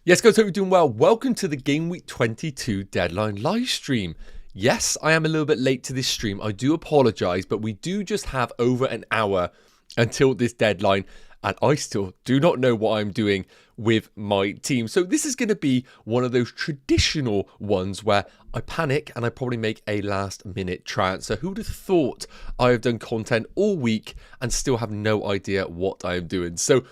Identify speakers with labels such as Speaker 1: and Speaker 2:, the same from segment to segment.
Speaker 1: Yes, guys, hope you're doing well. Welcome to the Game Week 22 Deadline live stream. Yes, I am a little bit late to this stream. I do apologize, but we do just have over an hour until this deadline, and I still do not know what I'm doing with my team. So this is going to be one of those traditional ones where I panic and I probably make a last minute transfer. Who'd have thought I have done content all week and still have no idea what I am doing? So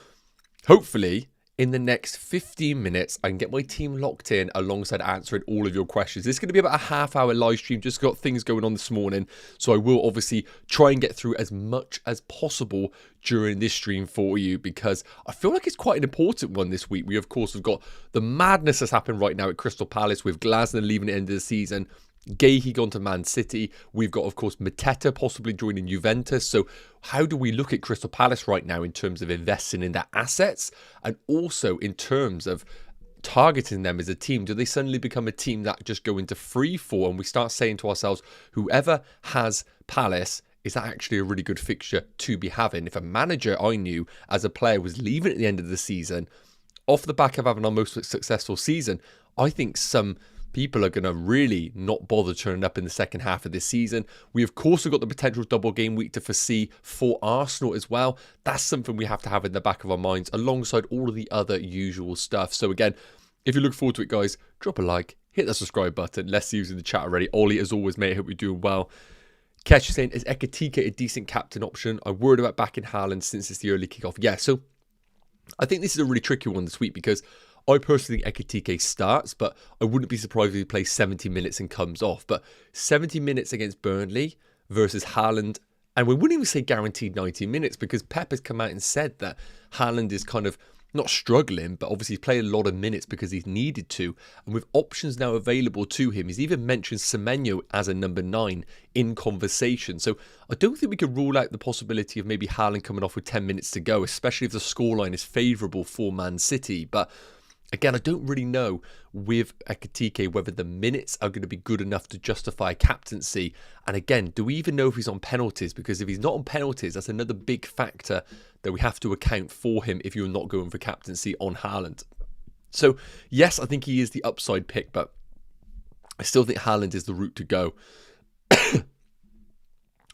Speaker 1: hopefully in the next 15 minutes, I can get my team locked in alongside answering all of your questions. This is going to be about a half-hour live stream. Just got things going on this morning. So I will obviously try and get through as much as possible during this stream for you, because I feel like it's quite an important one this week. We, of course, have got the madness that's happened right now at Crystal Palace with Glasner leaving at the end of the season. Gahey gone to Man City. We've got, of course, Mateta possibly joining Juventus. So how do we look at Crystal Palace right now in terms of investing in their assets and also in terms of targeting them as a team? Do they suddenly become a team that just go into free fall and we start saying to ourselves, whoever has Palace, is that actually a really good fixture to be having? If a manager I knew as a player was leaving at the end of the season, off the back of having our most successful season, I think some people are going to really not bother turning up in the second half of this season. We, of course, have got the potential double game week to foresee for Arsenal as well. That's something we have to have in the back of our minds alongside all of the other usual stuff. So again, if you look forward to it, guys, drop a like, hit the subscribe button. Let's see who's in the chat already. Ollie, as always, mate, I hope you're doing well. Ketch is saying, is Ekitike a decent captain option? I'm worried about backing Haaland since it's the early kickoff. Yeah, so I think this is a really tricky one this week because I personally think Ekitike starts, but I wouldn't be surprised if he plays 70 minutes and comes off. But 70 minutes against Burnley versus Haaland, and we wouldn't even say guaranteed 90 minutes because Pep has come out and said that Haaland is kind of not struggling, but obviously he's played a lot of minutes because he's needed to. And with options now available to him, he's even mentioned Semenyo as a number 9 in conversation. So I don't think we could rule out the possibility of maybe Haaland coming off with 10 minutes to go, especially if the scoreline is favourable for Man City. But again, I don't really know with Ekitike whether the minutes are going to be good enough to justify a captaincy. And again, do we even know if he's on penalties? Because if he's not on penalties, that's another big factor that we have to account for him if you're not going for captaincy on Haaland. So yes, I think he is the upside pick, but I still think Haaland is the route to go.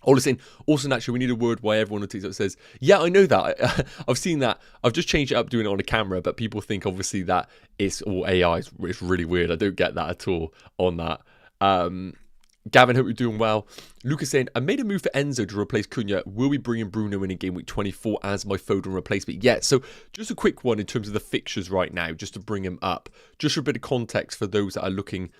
Speaker 1: Also, naturally, we need a word why everyone on TikTok says, yeah, I know that. I've seen that. I've just changed it up doing it on a camera, but people think obviously that it's all AI. It's really weird. I don't get that at all on that. Gavin, hope you're doing well. Lucas saying, I made a move for Enzo to replace Cunha. Will we bring in Bruno in game week 24 as my Foden replacement? Yeah, so just a quick one in terms of the fixtures right now, just to bring him up. Just for a bit of context for those that are looking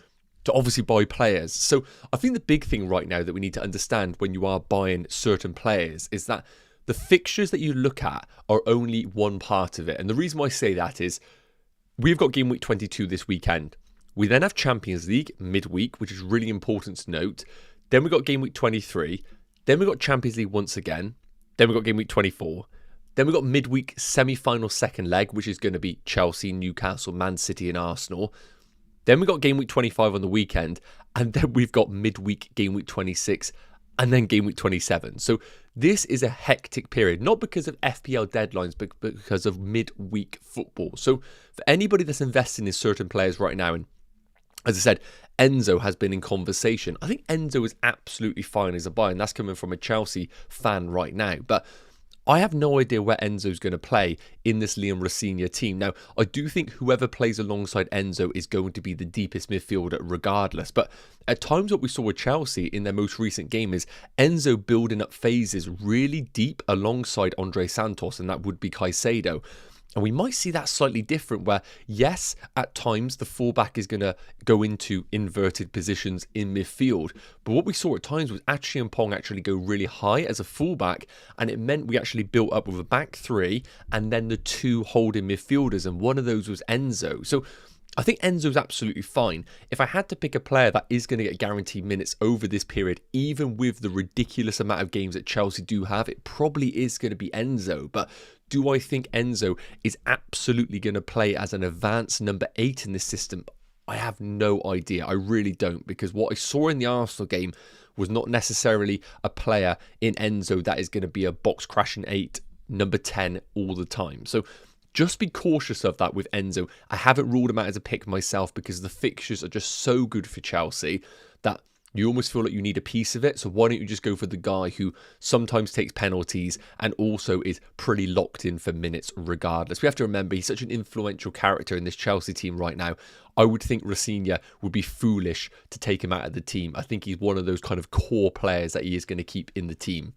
Speaker 1: to obviously buy players. So I think the big thing right now that we need to understand when you are buying certain players is that the fixtures that you look at are only one part of it. And the reason why I say that is we've got game week 22 this weekend. We then have Champions League midweek, which is really important to note. Then we've got game week 23. Then we've got Champions League once again. Then we've got game week 24. Then we've got midweek semi-final second leg, which is going to be Chelsea, Newcastle, Man City and Arsenal. Then we've got game week 25 on the weekend, and then we've got midweek game week 26, and then game week 27. So this is a hectic period, not because of FPL deadlines, but because of midweek football. So for anybody that's investing in certain players right now, and as I said, Enzo has been in conversation. I think Enzo is absolutely fine as a buy, and that's coming from a Chelsea fan right now. But I have no idea where Enzo's going to play in this Liam Rosenior team. Now, I do think whoever plays alongside Enzo is going to be the deepest midfielder regardless. But at times what we saw with Chelsea in their most recent game is Enzo building up phases really deep alongside Andre Santos, and that would be Caicedo. And we might see that slightly different where, yes, at times the fullback is going to go into inverted positions in midfield. But what we saw at times was Achi and Pong actually go really high as a fullback. And it meant we actually built up with a back three and then the two holding midfielders. And one of those was Enzo. So I think Enzo's absolutely fine. If I had to pick a player that is going to get guaranteed minutes over this period, even with the ridiculous amount of games that Chelsea do have, it probably is going to be Enzo. But do I think Enzo is absolutely going to play as an advanced number 8 in this system? I have no idea. I really don't, because what I saw in the Arsenal game was not necessarily a player in Enzo that is going to be a box crashing 8, number 10 all the time. So just be cautious of that with Enzo. I haven't ruled him out as a pick myself because the fixtures are just so good for Chelsea that you almost feel like you need a piece of it. So why don't you just go for the guy who sometimes takes penalties and also is pretty locked in for minutes regardless. We have to remember he's such an influential character in this Chelsea team right now. I would think Rafinha would be foolish to take him out of the team. I think he's one of those kind of core players that he is going to keep in the team.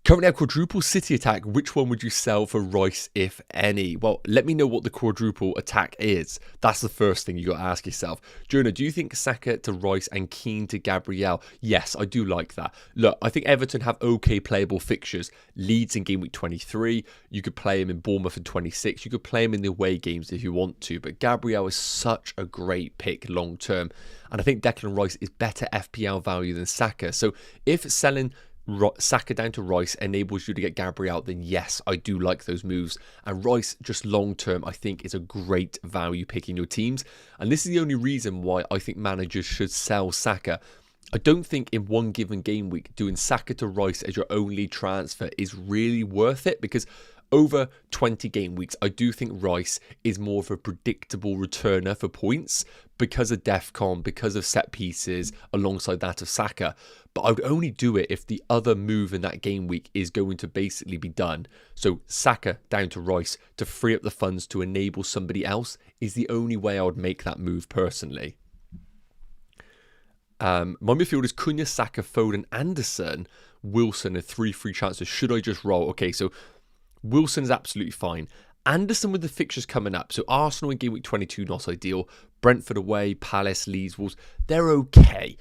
Speaker 1: Currently a quadruple City attack. Which one would you sell for Rice, if any? Well, let me know what the quadruple attack is. That's the first thing you got to ask yourself. Jonah, do you think Saka to Rice and Keane to Gabriel? Yes, I do like that. Look, I think Everton have okay playable fixtures. Leeds in game week 23. You could play him in Bournemouth in 26. You could play him in the away games if you want to. But Gabriel is such a great pick long term. And I think Declan Rice is better FPL value than Saka. So if selling Saka down to Rice enables you to get Gabriel, then yes, I do like those moves. And Rice, just long term, I think is a great value pick in your teams. And this is the only reason why I think managers should sell Saka. I don't think in one given game week doing Saka to Rice as your only transfer is really worth it, because over 20 game weeks, I do think Rice is more of a predictable returner for points because of DEFCON, because of set pieces, alongside that of Saka. But I would only do it if the other move in that game week is going to basically be done. So Saka down to Rice to free up the funds to enable somebody else is the only way I would make that move personally. My midfield is Cunha, Saka, Foden, Anderson, Wilson, and 3 free chances. Should I just roll? Okay, so Wilson is absolutely fine. Anderson with the fixtures coming up. So Arsenal in game week 22, not ideal. Brentford away, Palace, Leeds, Wolves, they're okay.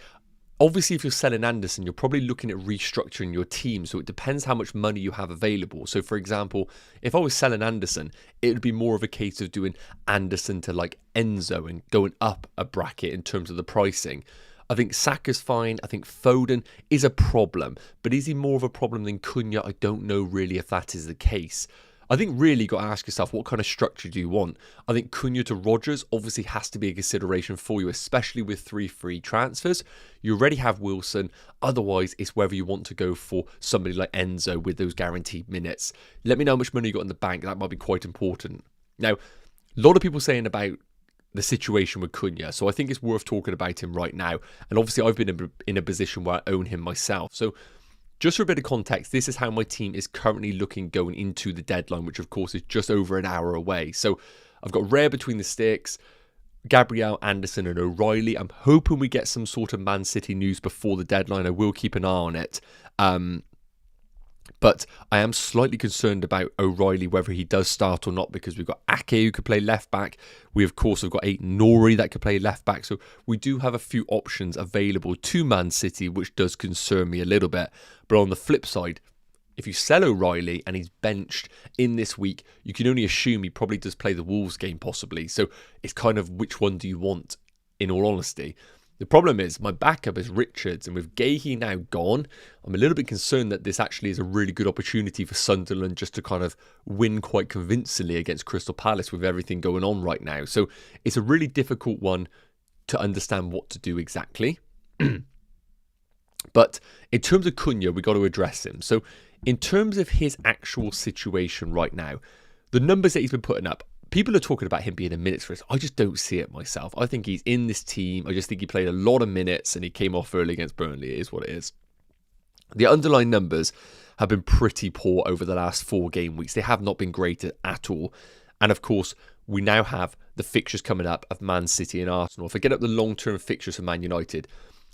Speaker 1: Obviously, if you're selling Anderson, you're probably looking at restructuring your team. So it depends how much money you have available. So for example, if I was selling Anderson, it would be more of a case of doing Anderson to like Enzo and going up a bracket in terms of the pricing. I think Saka's fine. I think Foden is a problem. But is he more of a problem than Cunha? I don't know really if that is the case. I think really you got to ask yourself, what kind of structure do you want? I think Cunha to Rodgers obviously has to be a consideration for you, especially with 3 free transfers. You already have Wilson. Otherwise, it's whether you want to go for somebody like Enzo with those guaranteed minutes. Let me know how much money you got in the bank. That might be quite important. Now, a lot of people saying about the situation with Cunha, so I think it's worth talking about him right now. And obviously, I've been in a position where I own him myself. So just for a bit of context, this is how my team is currently looking going into the deadline, which of course is just over an hour away. So I've got Rare between the sticks, Gabriel, Anderson and O'Reilly. I'm hoping we get some sort of Man City news before the deadline. I will keep an eye on it. But I am slightly concerned about O'Reilly, whether he does start or not, because we've got Ake who could play left back. We, of course, have got Nori that could play left back. So we do have a few options available to Man City, which does concern me a little bit. But on the flip side, if you sell O'Reilly and he's benched in this week, you can only assume he probably does play the Wolves game possibly. So it's kind of which one do you want, in all honesty. The problem is my backup is Richards, and with Gahey now gone, I'm a little bit concerned that this actually is a really good opportunity for Sunderland just to kind of win quite convincingly against Crystal Palace with everything going on right now. So it's a really difficult one to understand what to do exactly. But in terms of Cunha, we got to address him. So in terms of his actual situation right now, the numbers that he's been putting up, people are talking about him being a minutes risk. I just don't see it myself. I think he's in this team. I just think he played a lot of minutes and he came off early against Burnley. It is what it is. The underlying numbers have been pretty poor over the last 4 game weeks. They have not been great at all. And of course, we now have the fixtures coming up of Man City and Arsenal. If I get up the long-term fixtures for Man United,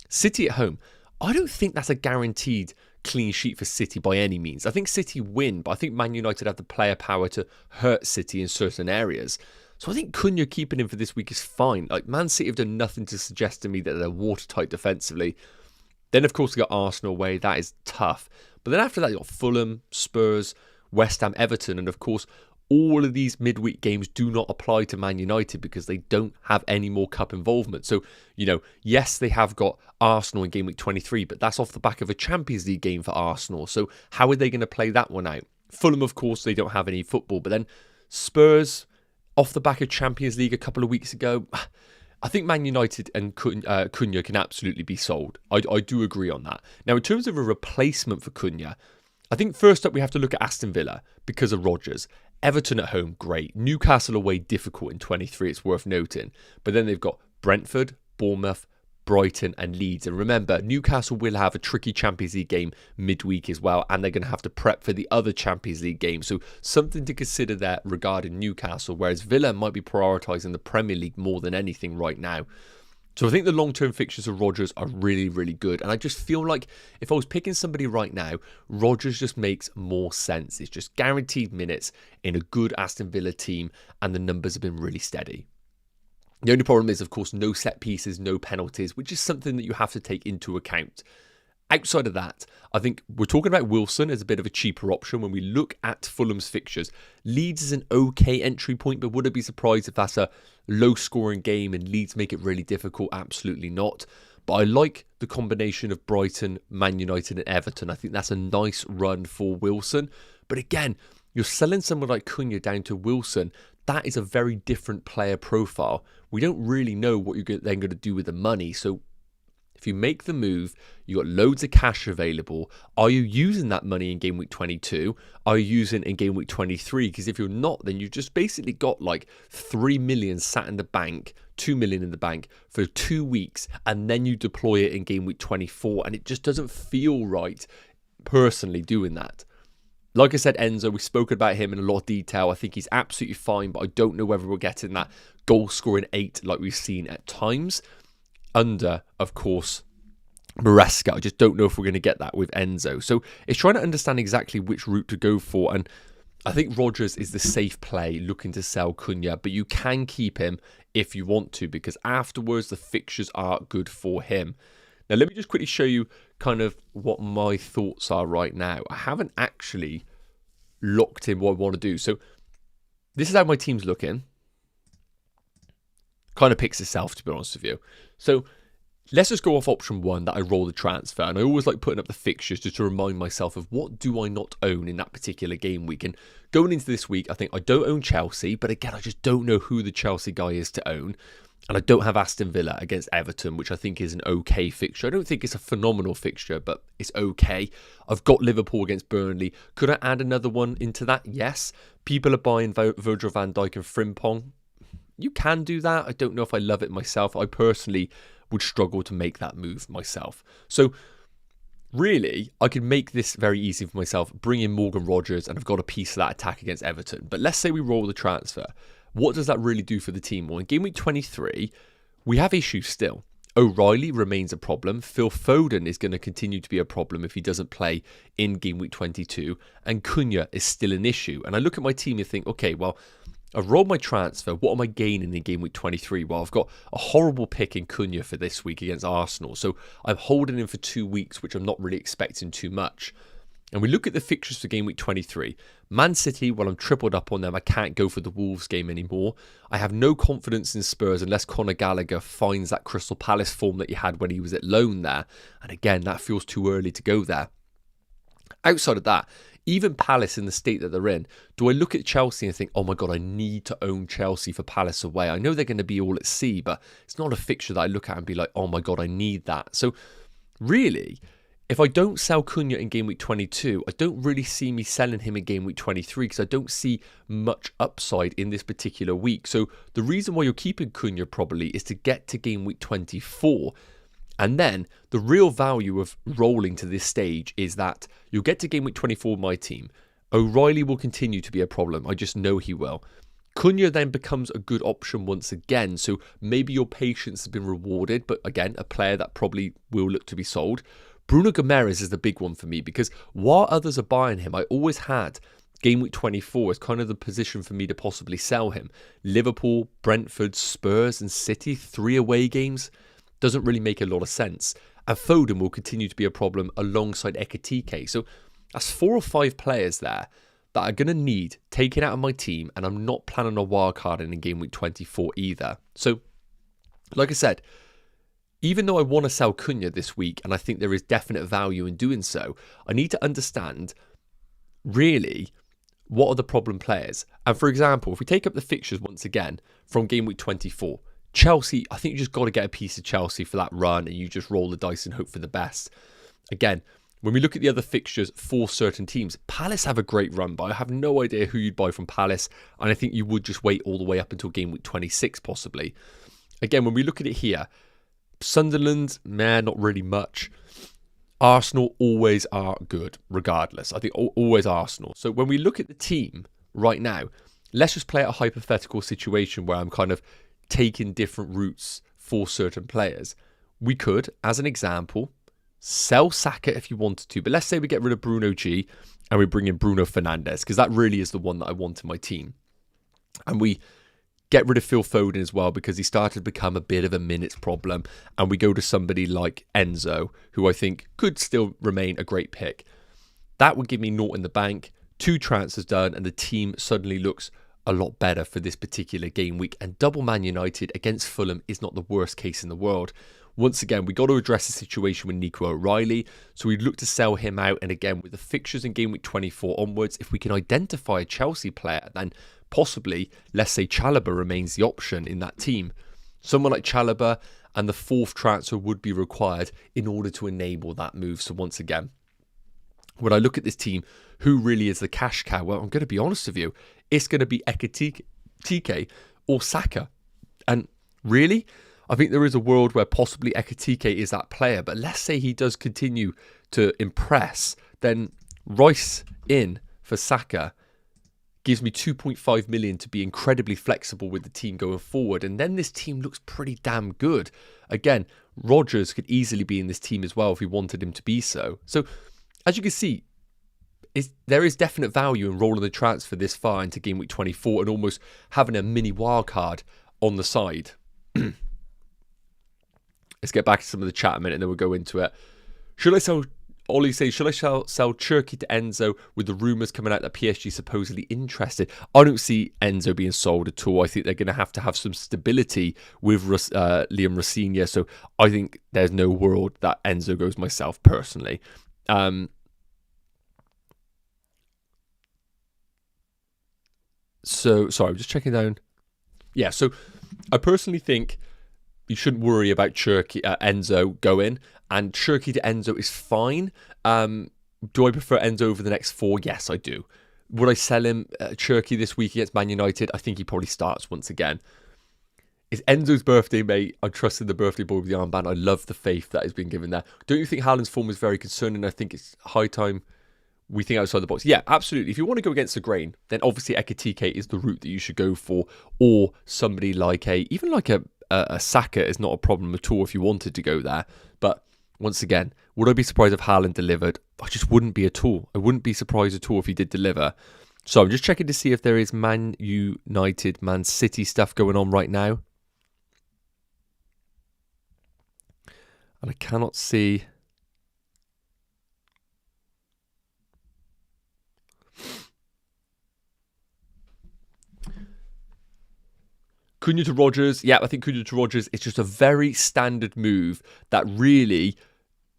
Speaker 1: City at home, I don't think that's a guaranteed clean sheet for City by any means. I think City win, but I think Man United have the player power to hurt City in certain areas. So I think Cunha keeping him for this week is fine. Like, Man City have done nothing to suggest to me that they're watertight defensively. Then, of course, we got Arsenal away. That is tough. But then after that, you got Fulham, Spurs, West Ham, Everton. And of course, all of these midweek games do not apply to Man United because they don't have any more cup involvement. So, you know, yes, they have got Arsenal in game week 23, but that's off the back of a Champions League game for Arsenal. So how are they going to play that one out? Fulham, of course, they don't have any football. But then Spurs, off the back of Champions League a couple of weeks ago, I think Man United and Cunha can absolutely be sold. I do agree on that. Now, in terms of a replacement for Cunha, I think first up we have to look at Aston Villa because of Rodgers. Everton at home, great. Newcastle away, difficult in 23, it's worth noting. But then they've got Brentford, Bournemouth, Brighton and Leeds. And remember, Newcastle will have a tricky Champions League game midweek as well, and they're going to have to prep for the other Champions League game. So something to consider there regarding Newcastle, whereas Villa might be prioritising the Premier League more than anything right now. So I think the long-term fixtures of Rodgers are really, really good. And I just feel like if I was picking somebody right now, Rodgers just makes more sense. It's just guaranteed minutes in a good Aston Villa team, and the numbers have been really steady. The only problem is, of course, no set pieces, no penalties, which is something that you have to take into account. Outside of that, I think we're talking about Wilson as a bit of a cheaper option when we look at Fulham's fixtures. Leeds is an okay entry point, but would I be surprised if that's a low-scoring game and Leeds make it really difficult? Absolutely not. But I like the combination of Brighton, Man United and Everton. I think that's a nice run for Wilson. But again, you're selling someone like Cunha down to Wilson. That is a very different player profile. We don't really know what you're then going to do with the money. So if you make the move, you got loads of cash available. Are you using that money in game week 22? Are you using it in game week 23? Because if you're not, then you've just basically got like 3 million sat in the bank, 2 million in the bank for 2 weeks, and then you deploy it in game week 24. And it just doesn't feel right personally doing that. Like I said, Enzo, we spoke about him in a lot of detail. I think he's absolutely fine, but I don't know whether we're getting that goal-scoring 8 like we've seen at times. Under, of course, Maresca. I just don't know if we're going to get that with Enzo. So it's trying to understand exactly which route to go for. And I think Rodgers is the safe play looking to sell Cunha, but you can keep him if you want to, because afterwards the fixtures are good for him. Now, let me just quickly show you kind of what my thoughts are right now. I haven't actually locked in what I want to do. So this is how my team's looking. Kind of picks itself, to be honest with you. So let's just go off option 1 that I roll the transfer. And I always like putting up the fixtures just to remind myself of what do I not own in that particular game week. And going into this week, I think I don't own Chelsea. But again, I just don't know who the Chelsea guy is to own. And I don't have Aston Villa against Everton, which I think is an okay fixture. I don't think it's a phenomenal fixture, but it's okay. I've got Liverpool against Burnley. Could I add another one into that? Yes. People are buying Virgil van Dijk and Frimpong. You can do that. I don't know if I love it myself. I personally would struggle to make that move myself. So really, I could make this very easy for myself. Bring in Morgan Rodgers, and I've got a piece of that attack against Everton. But let's say we roll the transfer. What does that really do for the team? Well, in game week 23, we have issues still. O'Reilly remains a problem. Phil Foden is going to continue to be a problem if he doesn't play in game week 22. And Cunha is still an issue. And I look at my team and think, okay, well, I've rolled my transfer. What am I gaining in game week 23? Well, I've got a horrible pick in Cunha for this week against Arsenal. So I'm holding him for 2 weeks, which I'm not really expecting too much. And we look at the fixtures for game week 23. Man City, well, I'm tripled up on them. I can't go for the Wolves game anymore. I have no confidence in Spurs unless Conor Gallagher finds that Crystal Palace form that he had when he was at loan there. And again, that feels too early to go there. Outside of that, even Palace in the state that they're in, do I look at Chelsea and think, oh my God, I need to own Chelsea for Palace away? I know they're going to be all at sea, but it's not a fixture that I look at and be like, oh my God, I need that. So really, if I don't sell Cunha in game week 22, I don't really see me selling him in game week 23 because I don't see much upside in this particular week. So the reason why you're keeping Cunha probably is to get to game week 24. And then the real value of rolling to this stage is that you'll get to game week 24 with my team. O'Reilly will continue to be a problem. I just know he will. Cunha then becomes a good option once again. So maybe your patience has been rewarded. But again, a player that probably will look to be sold. Bruno Guimaraes is the big one for me because while others are buying him, I always had game week 24 as kind of the position for me to possibly sell him. Liverpool, Brentford, Spurs and City, 3 away games. Doesn't really make a lot of sense. And Foden will continue to be a problem alongside Ekitike. So that's 4 or 5 players there that are going to need taken out of my team. And I'm not planning on wildcarding in game week 24 either. So, like I said, even though I want to sell Cunha this week, and I think there is definite value in doing so, I need to understand, really, what are the problem players? And for example, if we take up the fixtures once again from game week 24, Chelsea, I think you just got to get a piece of Chelsea for that run, and you just roll the dice and hope for the best. Again, when we look at the other fixtures for certain teams, Palace have a great run, but I have no idea who you'd buy from Palace, and I think you would just wait all the way up until game week 26 possibly. Again, when we look at it here, Sunderland, not really much. Arsenal always are good, regardless. I think always Arsenal. So when we look at the team right now, let's just play out a hypothetical situation where I'm kind of taking different routes for certain players. We could, as an example, sell Saka if you wanted to, but let's say we get rid of Bruno G and we bring in Bruno Fernandes, because that really is the one that I want in my team. And we get rid of Phil Foden as well, because he started to become a bit of a minutes problem. And we go to somebody like Enzo, who I think could still remain a great pick. That would give me naught in the bank, 2 transfers done, and the team suddenly looks a lot better for this particular game week. And double Man United against Fulham is not the worst case in the world. Once again, we got to address the situation with Nico O'Reilly, so we'd look to sell him out. And again, with the fixtures in game week 24 onwards, if we can identify a Chelsea player, then possibly, let's say Chalobah remains the option in that team. Someone like Chalobah, and the 4th transfer would be required in order to enable that move. So once again, when I look at this team, who really is the cash cow? Well, I'm going to be honest with you. It's going to be Ekitike or Saka. And really, I think there is a world where possibly Ekitike is that player. But let's say he does continue to impress, then Rice in for Saka gives me 2.5 million to be incredibly flexible with the team going forward. And then this team looks pretty damn good. Again, Rodgers could easily be in this team as well if we wanted him to be so. So, as you can see, there is definite value in rolling the transfer this far into game week 24 and almost having a mini wildcard on the side. Let's get back to some of the chat a minute and then we'll go into it. Should I sell... Ollie says, should I sell Cherki to Enzo with the rumours coming out that PSG supposedly interested? I don't see Enzo being sold at all. I think they're going to have some stability with Liam Rossigna. So I think there's no world that Enzo goes myself personally. So, sorry, I'm just checking down. Yeah, so I personally think you shouldn't worry about Enzo going. And Cherki to Enzo is fine. Do I prefer Enzo over the next 4? Yes, I do. Would I sell him Cherki this week against Man United? I think he probably starts once again. It's Enzo's birthday, mate. I trusted the birthday boy with the armband. I love the faith that has been given there. Don't you think Haaland's form is very concerning? I think it's high time we think outside the box. Yeah, absolutely. If you want to go against the grain, then obviously Ekitike is the route that you should go for. Or somebody like even a Saka is not a problem at all if you wanted to go there. But once again, would I be surprised if Haaland delivered? I just wouldn't be at all. I wouldn't be surprised at all if he did deliver. So I'm just checking to see if there is Man United, Man City stuff going on right now. And I cannot see... Cunha to Rodgers. Yeah, I think Cunha to Rodgers is just a very standard move that really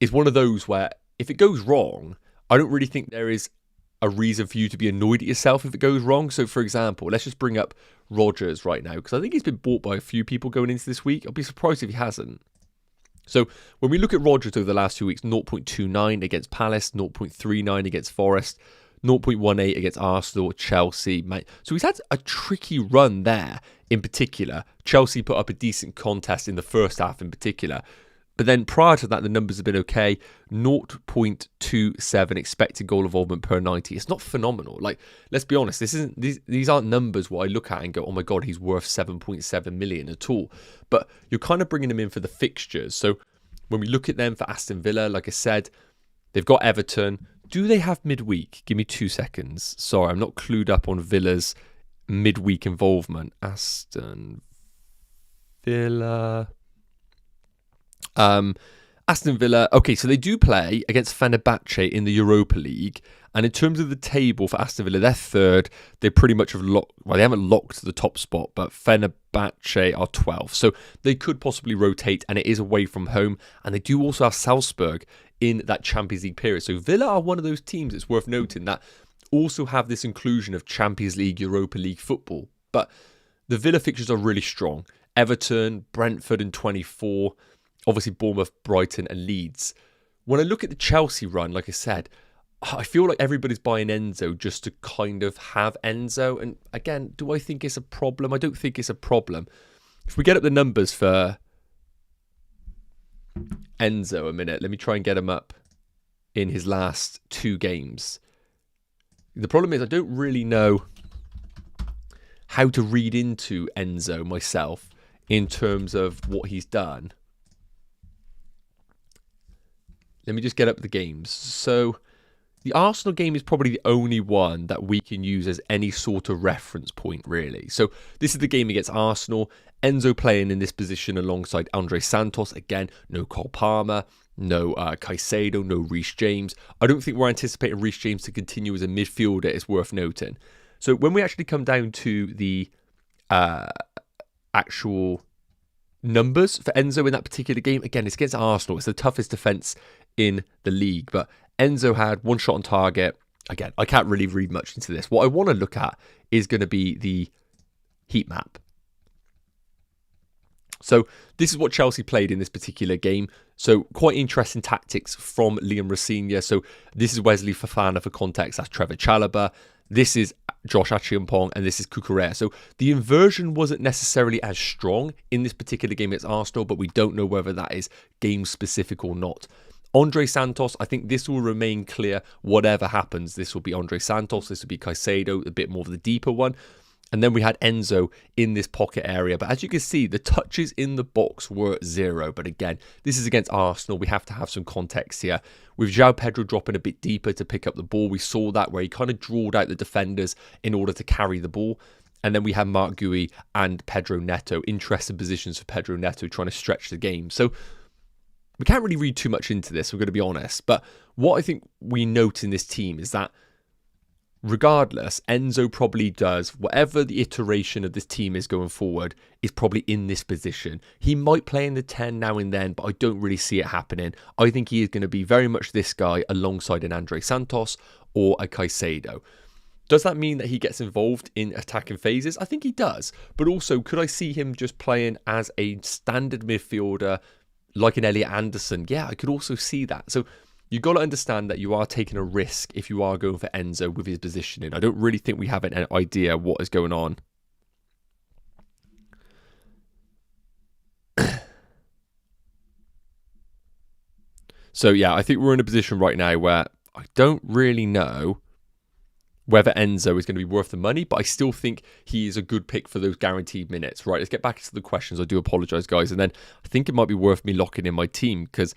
Speaker 1: is one of those where if it goes wrong, I don't really think there is a reason for you to be annoyed at yourself if it goes wrong. So, for example, let's just bring up Rodgers right now because I think he's been bought by a few people going into this week. I'll be surprised if he hasn't. So, when we look at Rodgers over the last 2 weeks, 0.29 against Palace, 0.39 against Forest, 0.18 against Arsenal, Chelsea. So he's had a tricky run there in particular. Chelsea put up a decent contest in the first half in particular. But then prior to that, the numbers have been okay. 0.27 expected goal involvement per 90. It's not phenomenal. Like, let's be honest, these aren't numbers what I look at and go, oh my God, he's worth 7.7 million at all. But you're kind of bringing him in for the fixtures. So when we look at them for Aston Villa, like I said, they've got Everton. Do they have midweek? Give me 2 seconds. Sorry, I'm not clued up on Villa's midweek involvement. Aston Villa. Aston Villa. Okay, so they do play against Fenerbahce in the Europa League. And in terms of the table for Aston Villa, they're third. They pretty much have locked... Well, they haven't locked the top spot, but Fenerbahce are 12th. So they could possibly rotate, and it is away from home. And they do also have Salzburg in that Champions League period. So Villa are one of those teams, it's worth noting, that also have this inclusion of Champions League, Europa League football. But the Villa fixtures are really strong. Everton, Brentford in 24, obviously Bournemouth, Brighton and Leeds. When I look at the Chelsea run, like I said, I feel like everybody's buying Enzo just to kind of have Enzo. And again, do I think it's a problem? I don't think it's a problem. If we get up the numbers for Enzo a minute, let me try and get him up in his last 2 games. The problem is I don't really know how to read into Enzo myself in terms of what he's done. Let me just get up the games. So the Arsenal game is probably the only one that we can use as any sort of reference point, really. So this is the game against Arsenal. Enzo playing in this position alongside Andre Santos. Again, no Cole Palmer, no Caicedo, no Reece James. I don't think we're anticipating Reece James to continue as a midfielder, it's worth noting. So when we actually come down to the actual numbers for Enzo in that particular game, again, it's against Arsenal. It's the toughest defence in the league, but Enzo had 1 shot on target. Again, I can't really read much into this. What I want to look at is going to be the heat map. So this is what Chelsea played in this particular game. So quite interesting tactics from Liam Rossigna. So this is Wesley Fofana for context. That's Trevor Chalobah. This is Josh Achiampong, and this is Cucurella. So the inversion wasn't necessarily as strong in this particular game against Arsenal, but we don't know whether that is game specific or not. Andre Santos, I think this will remain clear. Whatever happens, this will be Andre Santos. This will be Caicedo, a bit more of the deeper one. And then we had Enzo in this pocket area. But as you can see, the touches in the box were at 0. But again, this is against Arsenal. We have to have some context here. With João Pedro dropping a bit deeper to pick up the ball, we saw that where he kind of drawled out the defenders in order to carry the ball. And then we had Mark Gui and Pedro Neto. Interesting positions for Pedro Neto trying to stretch the game. So we can't really read too much into this, we're going to be honest. But what I think we note in this team is that regardless, Enzo probably does whatever the iteration of this team is going forward is probably in this position. He might play in the 10 now and then, but I don't really see it happening. I think he is going to be very much this guy alongside an Andre Santos or a Caicedo. Does that mean that he gets involved in attacking phases? I think he does. But also, could I see him just playing as a standard midfielder like an Elliot Anderson? Yeah, I could also see that. So you've got to understand that you are taking a risk if you are going for Enzo with his positioning. I don't really think we have an idea what is going on. So yeah, I think we're in a position right now where I don't really know whether Enzo is going to be worth the money, but I still think he is a good pick for those guaranteed minutes. Right, let's get back into the questions. I do apologise, guys. And then I think it might be worth me locking in my team because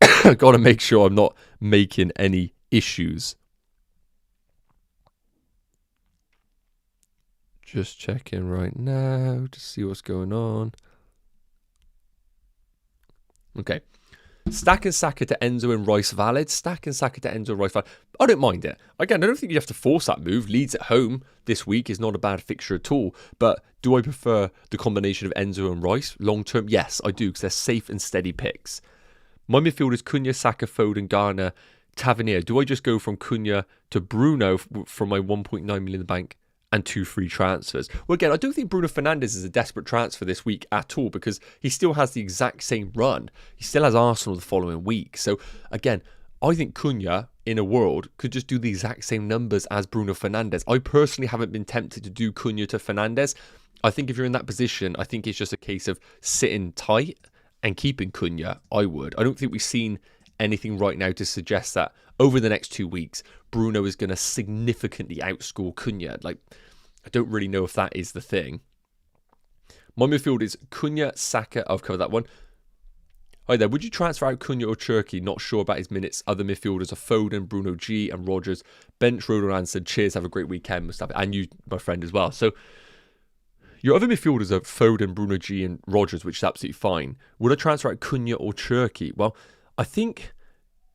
Speaker 1: I've got to make sure I'm not making any issues. Just checking right now to see what's going on. Okay. Stack and Saka to Enzo and Rice valid. Stack and Saka to Enzo and Rice valid. I don't mind it. Again, I don't think you have to force that move. Leeds at home this week is not a bad fixture at all. But do I prefer the combination of Enzo and Rice long term? Yes, I do, because they're safe and steady picks. My midfield is Cunha, Saka, Foden, Garner, Tavernier. Do I just go from Cunha to Bruno from my 1.9 million in the bank and 2 free transfers? Well, again, I don't think Bruno Fernandes is a desperate transfer this week at all because he still has the exact same run. He still has Arsenal the following week. So, again, I think Cunha, in a world, could just do the exact same numbers as Bruno Fernandes. I personally haven't been tempted to do Cunha to Fernandes. I think if you're in that position, I think it's just a case of sitting tight and keeping Cunha. I would. I don't think we've seen anything right now to suggest that over the next 2 weeks, Bruno is going to significantly outscore Cunha. Like, I don't really know if that is the thing. My midfield is Cunha, Saka. I've covered that one. Hi there. Would you transfer out Cunha or Cherki? Not sure about his minutes. Other midfielders are Foden, Bruno G, and Rodgers. Bench Rodan said, cheers, have a great weekend, Mustafa. And you, my friend, as well. So, your other midfielders are Foden, Bruno G, and Rodgers, which is absolutely fine. Would I transfer out Cunha or Cherki? Well, I think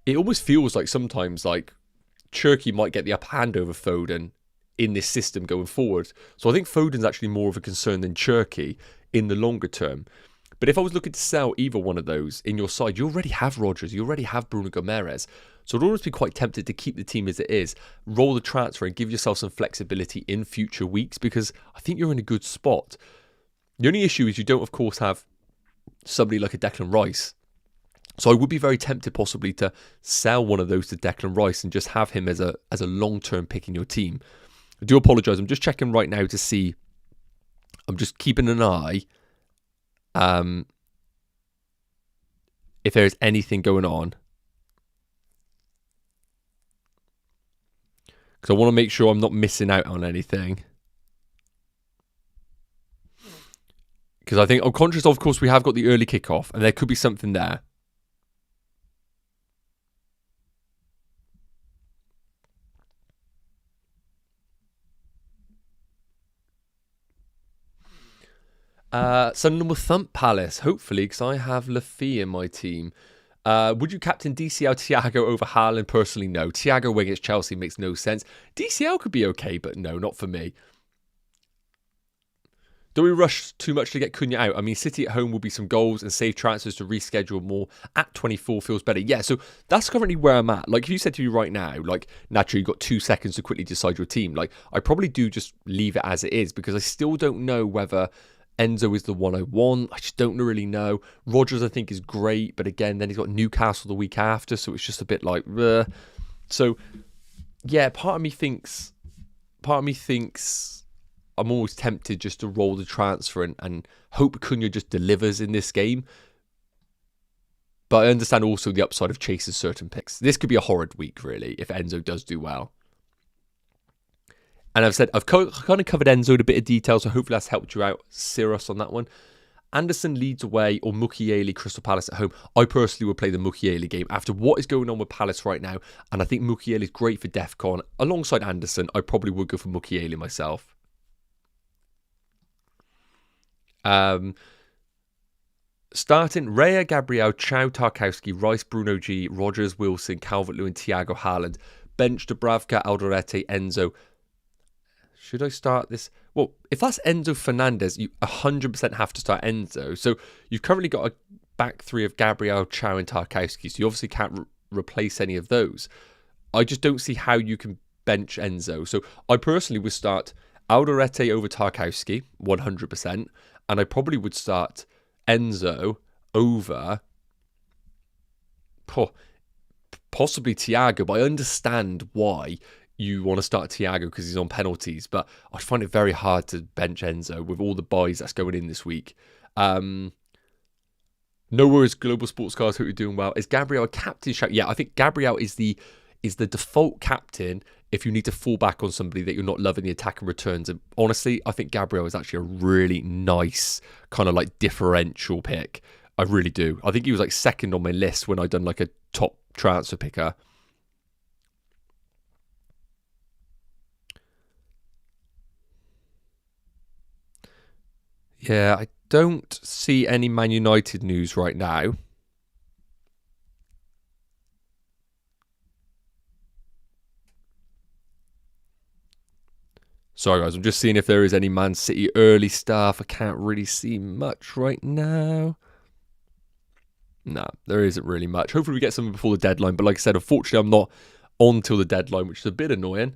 Speaker 1: it almost feels like sometimes like Cherki might get the upper hand over Foden in this system going forward. So I think Foden's actually more of a concern than Cherki in the longer term. But if I was looking to sell either one of those in your side, you already have Rodgers, you already have Bruno Gomes. So I'd always be quite tempted to keep the team as it is, roll the transfer and give yourself some flexibility in future weeks because I think you're in a good spot. The only issue is you don't, of course, have somebody like a Declan Rice. So I would be very tempted possibly to sell one of those to Declan Rice and just have him as a long-term pick in your team. I do apologise. I'm just checking right now to see. I'm just keeping an eye if there's anything going on. Because I want to make sure I'm not missing out on anything. Because I think, I'm conscious, of course, we have got the early kickoff, and there could be something there. Sunderland will thump Palace, hopefully, because I have Lafie in my team. Would you captain DCL Thiago over Haaland? Personally, no. Thiago away against Chelsea makes no sense. DCL could be okay, but no, not for me. Do we rush too much to get Cunha out? I mean, City at home will be some goals and save transfers to reschedule more. At 24 feels better. Yeah, so that's currently where I'm at. Like, if you said to me right now, like, naturally, you've got 2 seconds to quickly decide your team. Like, I probably do just leave it as it is because I still don't know whether Enzo is the one I want. I just don't really know. Rodgers, I think, is great. But again, then he's got Newcastle the week after. So it's just a bit like, bleh. So, yeah, part of me thinks I'm always tempted just to roll the transfer and hope Cunha just delivers in this game. But I understand also the upside of chasing certain picks. This could be a horrid week, really, if Enzo does do well. And I've said, I've kind of covered Enzo in a bit of detail, so hopefully that's helped you out, Sirius, on that one. Anderson leads away or Mukiele Crystal Palace at home. I personally would play the Mukiele game after what is going on with Palace right now. And I think Mukiele is great for DEFCON. Alongside Anderson, I probably would go for Mukiele myself. Starting Raya, Gabriel, Chow, Tarkowski, Rice, Bruno G, Rodgers, Wilson, Calvert-Lewin, Thiago, Haaland. Bench, Dubravka, Alderete, Enzo. Should I start this? Well, if that's Enzo Fernandez, you 100% have to start Enzo. So you've currently got a back 3 of Gabriel, Chow and Tarkowski. So you obviously can't replace any of those. I just don't see how you can bench Enzo. So I personally would start Alderete over Tarkowski, 100%. And I probably would start Enzo over possibly Thiago. But I understand why you want to start Thiago because he's on penalties. But I find it very hard to bench Enzo with all the buys that's going in this week. No worries, Global Sports Cars. Hope you're doing well. Is Gabriel a captain shout? Yeah, I think Gabriel is the default captain if you need to fall back on somebody that you're not loving the attack and returns. And honestly, I think Gabriel is actually a really nice kind of like differential pick. I really do. I think he was like second on my list when I'd done like a top transfer picker. Yeah, I don't see any Man United news right now. Sorry, guys. I'm just seeing if there is any Man City early stuff. I can't really see much right now. No, there isn't really much. Hopefully we get something before the deadline. But like I said, unfortunately, I'm not on till the deadline, which is a bit annoying.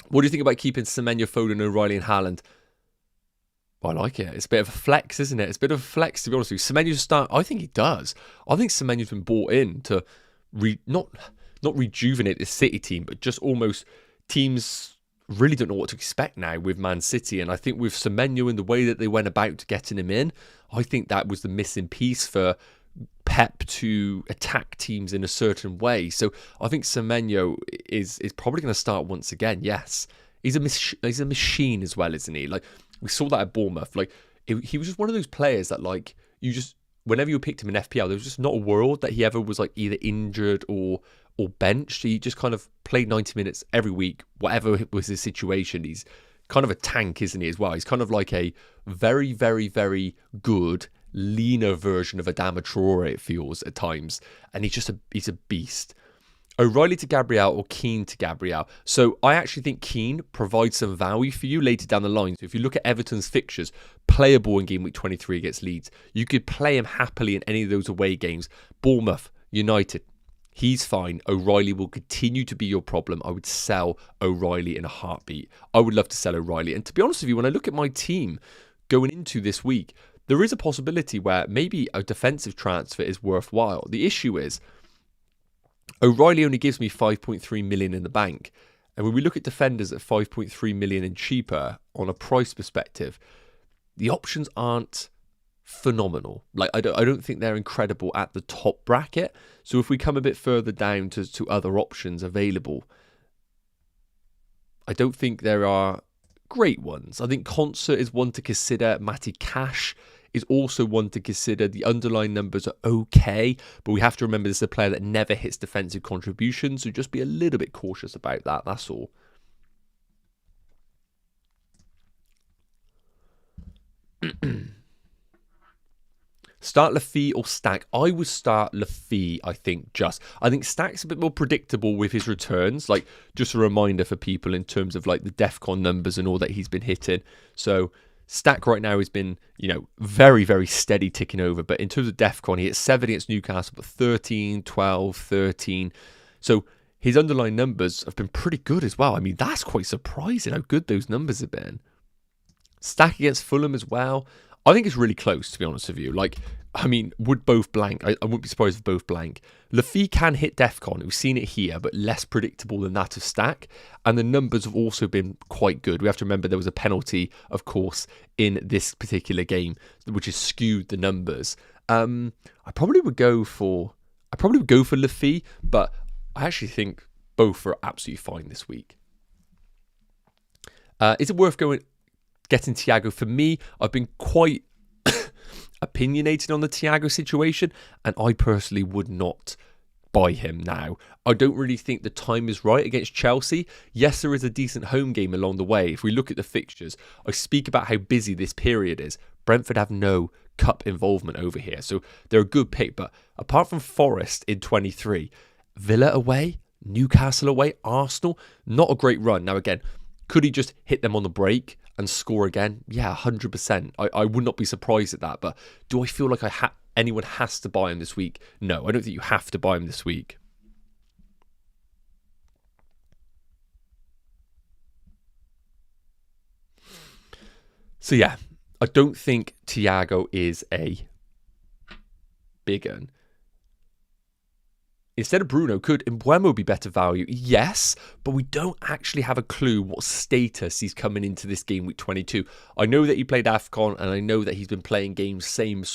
Speaker 1: What do you think about keeping Semenyo, Foden, O'Reilly and Haaland? Well, I like it. It's a bit of a flex, isn't it? It's a bit of a flex, to be honest with you. Semenyo's start. I think he does. I think Semenyo's been brought in to not rejuvenate the City team, but just almost teams really don't know what to expect now with Man City. And I think with Semenyo and the way that they went about getting him in, I think that was the missing piece for Pep to attack teams in a certain way. So I think Semenyo is probably going to start once again. Yes, he's a machine as well, isn't he? Like we saw that at Bournemouth. Like he was just one of those players that like you just whenever you picked him in FPL, there was just not a world that he ever was like either injured or benched. He just kind of played 90 minutes every week, whatever was his situation. He's kind of a tank, isn't he, as well? He's kind of like a very, very, very good, leaner version of Adama Traore, it feels at times. And he's a beast. O'Reilly to Gabriel or Keane to Gabriel. So I actually think Keane provides some value for you later down the line. So if you look at Everton's fixtures, playable in game week 23 against Leeds, you could play him happily in any of those away games. Bournemouth, United, He's fine. O'Reilly will continue to be your problem. I would sell O'Reilly in a heartbeat. I would love to sell O'Reilly. And to be honest with you, when I look at my team going into this week, there is a possibility where maybe a defensive transfer is worthwhile. The issue is O'Reilly only gives me 5.3 million in the bank. And when we look at defenders at 5.3 million and cheaper on a price perspective, the options aren't phenomenal. Like I don't think they're incredible at the top bracket. So if we come a bit further down to other options available, I don't think there are great ones. I think Concert is one to consider. Matty Cash is also one to consider. The underlying numbers are okay, but we have to remember this is a player that never hits defensive contributions, so just be a little bit cautious about that. That's all. Start Lafie or Stack? I would start Lafie, I think, I think Stack's a bit more predictable with his returns. Like, just a reminder for people in terms of, like, the DEFCON numbers and all that he's been hitting. So, Stack right now has been, very, very steady ticking over. But in terms of DEFCON, he hit 7 against Newcastle, but 13, 12, 13. So, his underlying numbers have been pretty good as well. I mean, that's quite surprising how good those numbers have been. Stack against Fulham as well. I think it's really close, to be honest with you. Like, I mean, would both blank? I wouldn't be surprised if both blank. Lafie can hit DEFCON. We've seen it here, but less predictable than that of Stack. And the numbers have also been quite good. We have to remember there was a penalty, of course, in this particular game, which has skewed the numbers. I probably would go for Lafie, but I actually think both are absolutely fine this week. Is it worth getting Thiago? For me, I've been quite opinionated on the Thiago situation, and I personally would not buy him now. I don't really think the time is right against Chelsea. Yes, there is a decent home game along the way. If we look at the fixtures, I speak about how busy this period is. Brentford have no cup involvement over here, so they're a good pick. But apart from Forest in 23, Villa away, Newcastle away, Arsenal, not a great run. Now again, could he just hit them on the break and score again? Yeah, 100%. I would not be surprised at that. But do I feel like anyone has to buy him this week? No, I don't think you have to buy him this week. So yeah, I don't think Thiago is a big un. Instead of Bruno, could Mbeumo be better value? Yes, but we don't actually have a clue what status he's coming into this game week 22. I know that he played AFCON, and I know that he's been playing games same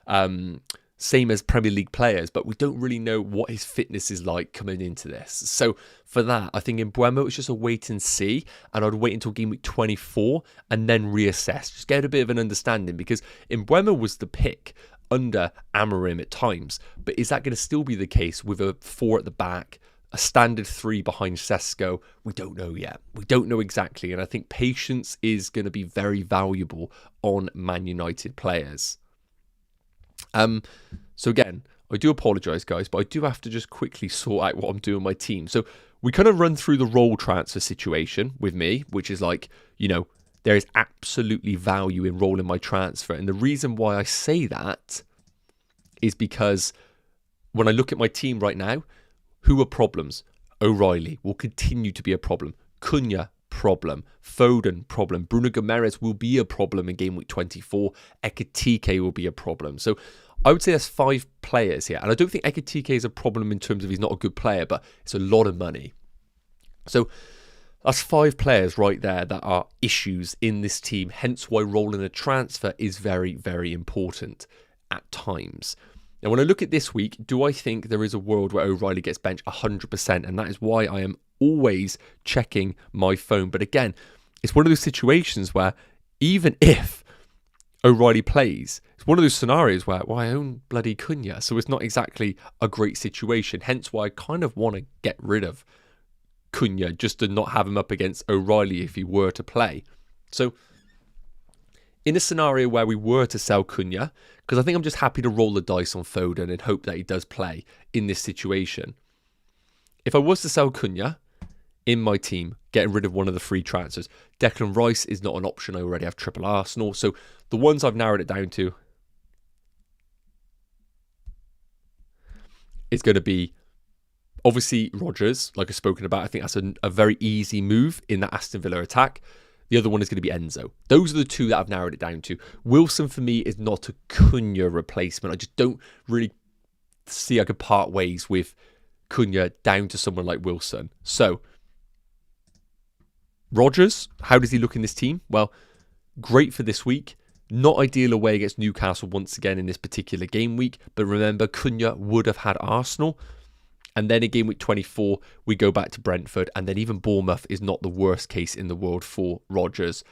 Speaker 1: as Premier League players, but we don't really know what his fitness is like coming into this. So for that, I think in Mbeumo, it's just a wait and see, and I'd wait until game week 24 and then reassess. Just get a bit of an understanding, because Mbeumo was the pick under Amorim at times, but is that going to still be the case with a 4 at the back, a standard 3 behind Sesko? We don't know yet. We don't know exactly, and I think patience is going to be very valuable on Man United players. So again, I do apologise, guys, but I do have to just quickly sort out what I'm doing with my team. So we kind of run through the role transfer situation with me, which is like, there is absolutely value in rolling my transfer. And the reason why I say that is because when I look at my team right now, who are problems? O'Reilly will continue to be a problem. Cunha, problem. Foden, problem. Bruno Guimaraes will be a problem in game week 24. Ekitike will be a problem. So I would say there's 5 players here. And I don't think Ekitike is a problem in terms of he's not a good player, but it's a lot of money. So that's 5 players right there that are issues in this team, hence why rolling a transfer is very, very important at times. Now, when I look at this week, do I think there is a world where O'Reilly gets benched 100%? And that is why I am always checking my phone. But again, it's one of those situations where even if O'Reilly plays, it's one of those scenarios where, well, I own bloody Cunha, so it's not exactly a great situation. Hence why I kind of want to get rid of Cunha just to not have him up against O'Reilly if he were to play. So in a scenario where we were to sell Cunha, because I think I'm just happy to roll the dice on Foden and hope that he does play in this situation. If I was to sell Cunha in my team, getting rid of one of the free transfers, Declan Rice is not an option. I already have triple Arsenal. So the ones I've narrowed it down to is going to be Obviously, Rodgers, like I've spoken about, I think that's a very easy move in that Aston Villa attack. The other one is going to be Enzo. Those are the two that I've narrowed it down to. Wilson, for me, is not a Cunha replacement. I just don't really see I could part ways with Cunha down to someone like Wilson. So, Rodgers, how does he look in this team? Well, great for this week. Not ideal away against Newcastle once again in this particular game week. But remember, Cunha would have had Arsenal. And then in game week 24, we go back to Brentford. And then even Bournemouth is not the worst case in the world for Rodgers.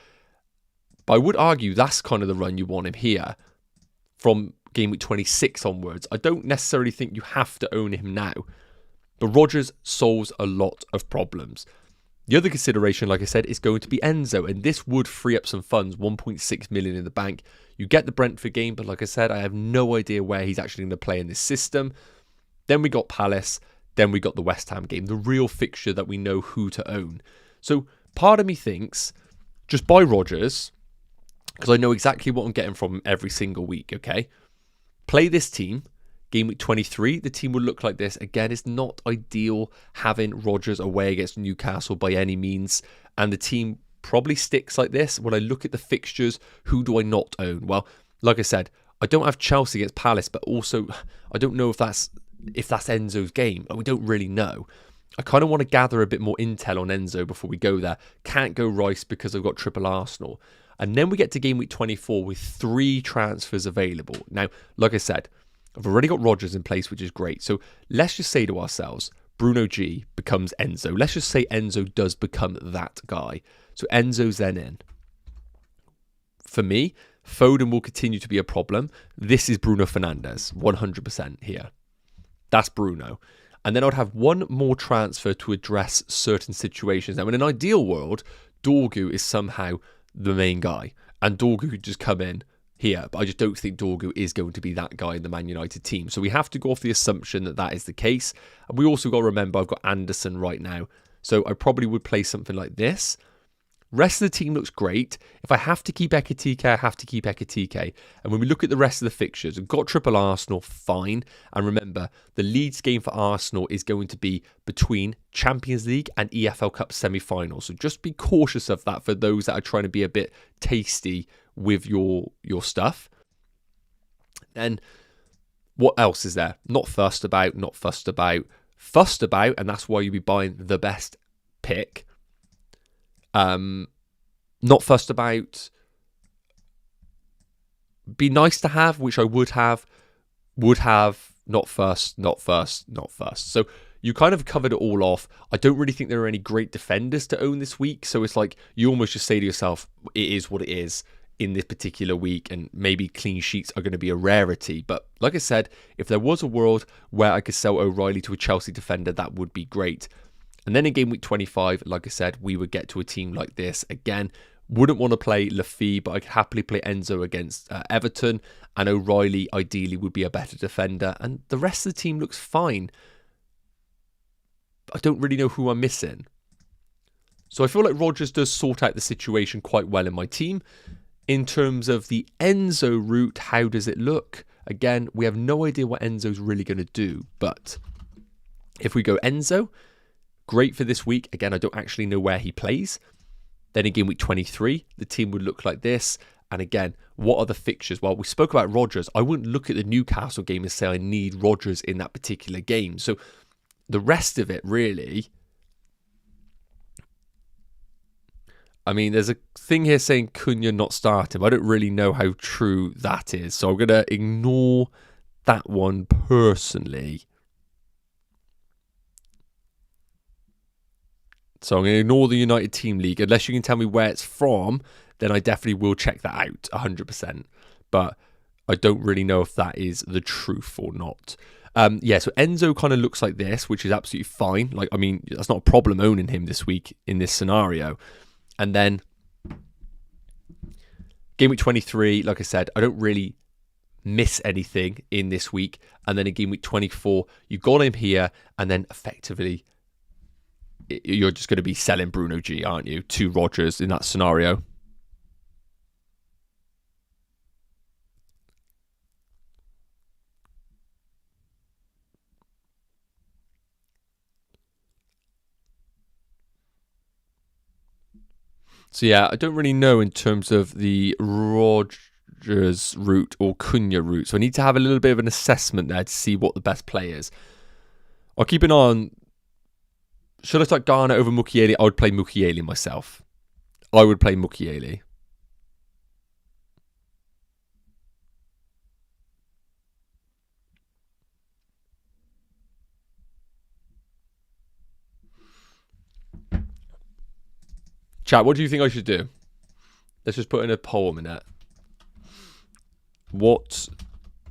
Speaker 1: But I would argue that's kind of the run you want him here from game week 26 onwards. I don't necessarily think you have to own him now. But Rodgers solves a lot of problems. The other consideration, like I said, is going to be Enzo. And this would free up some funds, 1.6 million in the bank. You get the Brentford game, but like I said, I have no idea where he's actually going to play in this system. Then we got Palace. Then we got the West Ham game, the real fixture that we know who to own. So part of me thinks, just buy Rodgers, because I know exactly what I'm getting from him every single week, okay? Play this team. Game week 23, the team will look like this. Again, it's not ideal having Rodgers away against Newcastle by any means. And the team probably sticks like this. When I look at the fixtures, who do I not own? Well, like I said, I don't have Chelsea against Palace, but also I don't know if that's Enzo's game. We don't really know. I kind of want to gather a bit more intel on Enzo before we go there. Can't go Rice because I've got triple Arsenal. And then we get to game week 24 with 3 transfers available. Now, like I said, I've already got Rodgers in place, which is great. So let's just say to ourselves, Bruno G becomes Enzo. Let's just say Enzo does become that guy. So Enzo's then in. For me, Foden will continue to be a problem. This is Bruno Fernandes, 100% here. That's Bruno. And then I'd have one more transfer to address certain situations. Now, in an ideal world, Dorgu is somehow the main guy. And Dorgu could just come in here. But I just don't think Dorgu is going to be that guy in the Man United team. So we have to go off the assumption that that is the case. And we also got to remember I've got Anderson right now. So I probably would play something like this. Rest of the team looks great. If I have to keep Ekitike, I have to keep Ekitike. And when we look at the rest of the fixtures, we've got triple Arsenal, fine. And remember, the Leeds game for Arsenal is going to be between Champions League and EFL Cup semi-finals. So just be cautious of that for those that are trying to be a bit tasty with your stuff. Then, what else is there? Not fussed about, not fussed about. Fussed about, and that's why you'll be buying the best pick. Not fussed about. Be nice to have, which I would have, not fussed, not fussed, not fussed. So you kind of covered it all off. I don't really think there are any great defenders to own this week. So it's like you almost just say to yourself, it is what it is in this particular week, and maybe clean sheets are going to be a rarity. But like I said, if there was a world where I could sell O'Reilly to a Chelsea defender, that would be great. And then in game week 25, like I said, we would get to a team like this. Again, wouldn't want to play Lafille, but I could happily play Enzo against Everton. And O'Reilly, ideally, would be a better defender. And the rest of the team looks fine. I don't really know who I'm missing. So I feel like Rodgers does sort out the situation quite well in my team. In terms of the Enzo route, how does it look? Again, we have no idea what Enzo's really going to do. But if we go Enzo, great for this week. Again, I don't actually know where he plays. Then in game week 23, the team would look like this. And again, what are the fixtures? Well, we spoke about Rodgers. I wouldn't look at the Newcastle game and say I need Rodgers in that particular game. So the rest of it, really, I mean, there's a thing here saying Cunha not starting. I don't really know how true that is. So I'm going to ignore that one personally. So I'm going to ignore the United Team League. Unless you can tell me where it's from, then I definitely will check that out 100%. But I don't really know if that is the truth or not. Yeah, so Enzo kind of looks like this, which is absolutely fine. Like, I mean, that's not a problem owning him this week in this scenario. And then game week 23, like I said, I don't really miss anything in this week. And then in game week 24, you got him here, and then effectively you're just going to be selling Bruno G, aren't you, to Rodgers in that scenario. So yeah, I don't really know in terms of the Rogers route or Cunha route. So I need to have a little bit of an assessment there to see what the best play is. I'll keep an eye on. Should I start Garner over Mukiele? I would play Mukiele myself. I would play Mukiele. Chat, what do you think I should do? Let's just put in a poll in it. What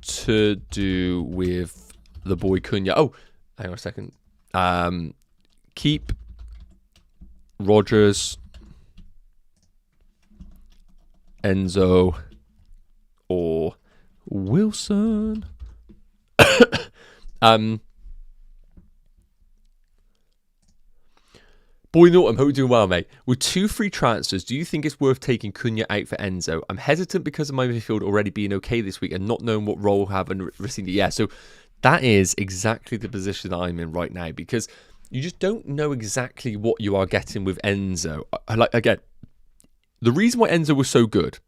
Speaker 1: to do with the boy Cunha? Oh, hang on a second. Keep Rogers, Enzo, or Wilson. Boy Norton, hope you're doing well, mate. With 2 free transfers, do you think it's worth taking Cunha out for Enzo? I'm hesitant because of my midfield already being okay this week and not knowing what role we'll have and receiving. Yeah, so that is exactly the position that I'm in right now because you just don't know exactly what you are getting with Enzo. Like, again, the reason why Enzo was so good.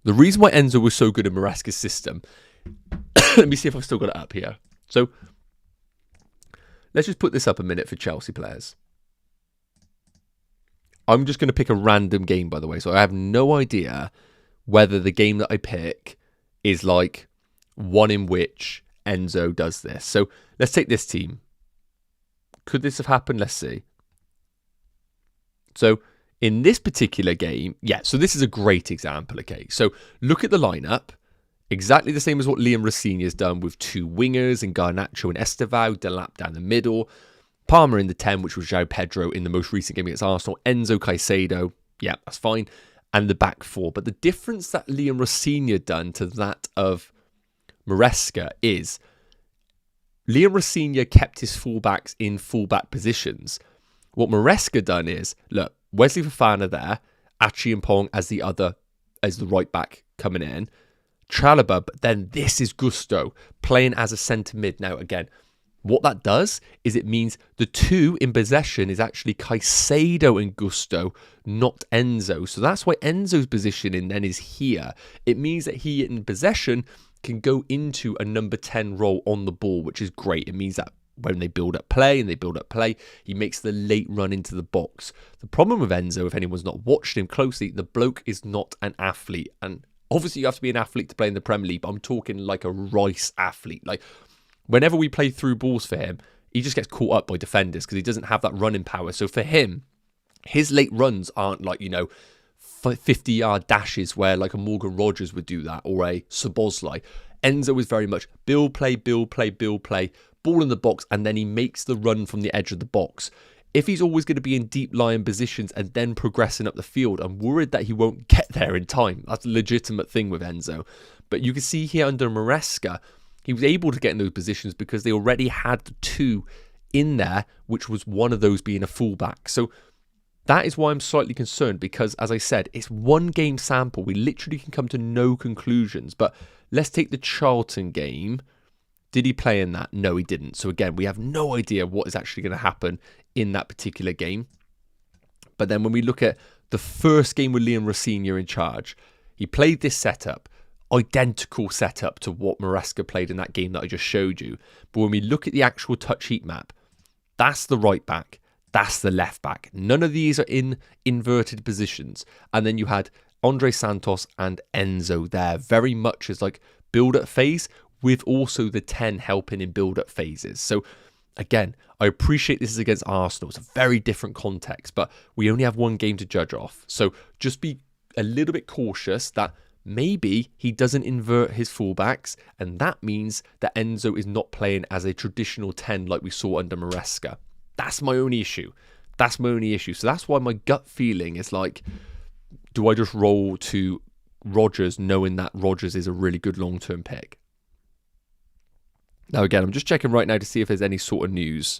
Speaker 1: The reason why Enzo was so good in Maresca's system. Let me see if I've still got it up here. So let's just put this up a minute for Chelsea players. I'm just going to pick a random game, by the way. So I have no idea whether the game that I pick is like one in which Enzo does this. So let's take this team. Could this have happened? Let's see. So in this particular game, yeah, so this is a great example, okay? So look at the lineup. Exactly the same as what Liam Rossini has done with 2 wingers and Garnacho and Estevao, Delap down the middle, Palmer in the 10, which was João Pedro in the most recent game against Arsenal, Enzo Caicedo, yeah, that's fine, and the back 4. But the difference that Liam Rossini had done to that of Maresca is Liam Rossini kept his fullbacks in fullback positions. What Maresca done is, look, Wesley Fofana there, Achi and Pong as the right back coming in, Chalobah, but then this is Gusto playing as a centre mid. Now, again, what that does is it means the 2 in possession is actually Caicedo and Gusto, not Enzo. So that's why Enzo's positioning then is here. It means that he in possession can go into a number 10 role on the ball, which is great. It means that when they build up play, he makes the late run into the box. The problem with Enzo, if anyone's not watched him closely, the bloke is not an athlete. And obviously, you have to be an athlete to play in the Premier League, but I'm talking like a Rice athlete. Like, whenever we play through balls for him, he just gets caught up by defenders because he doesn't have that running power. So for him, his late runs aren't like, 50-yard dashes where like a Morgan Rogers would do that or a Szoboszlai. Enzo is very much build play, ball in the box, and then he makes the run from the edge of the box. If he's always going to be in deep lying positions and then progressing up the field, I'm worried that he won't get there in time. That's a legitimate thing with Enzo. But you can see here under Maresca, he was able to get in those positions because they already had the 2 in there, which was one of those being a fullback. So that is why I'm slightly concerned because, as I said, it's one game sample. We literally can come to no conclusions. But let's take the Charlton game. Did he play in that? No, he didn't. So again, we have no idea what is actually going to happen in that particular game. But then when we look at the first game with Liam Rossini in charge, he played this setup, identical setup to what Maresca played in that game that I just showed you. But when we look at the actual touch heat map, that's the right back, that's the left back. None of these are in inverted positions. And then you had Andre Santos and Enzo there, very much as like build-up phase, with also the 10 helping in build-up phases. So again, I appreciate this is against Arsenal. It's a very different context, but we only have one game to judge off. So just be a little bit cautious that maybe he doesn't invert his fullbacks, and that means that Enzo is not playing as a traditional 10 like we saw under Maresca. That's my only issue. So that's why my gut feeling is like, do I just roll to Rodgers knowing that Rodgers is a really good long-term pick? Now, again, I'm just checking right now to see if there's any sort of news.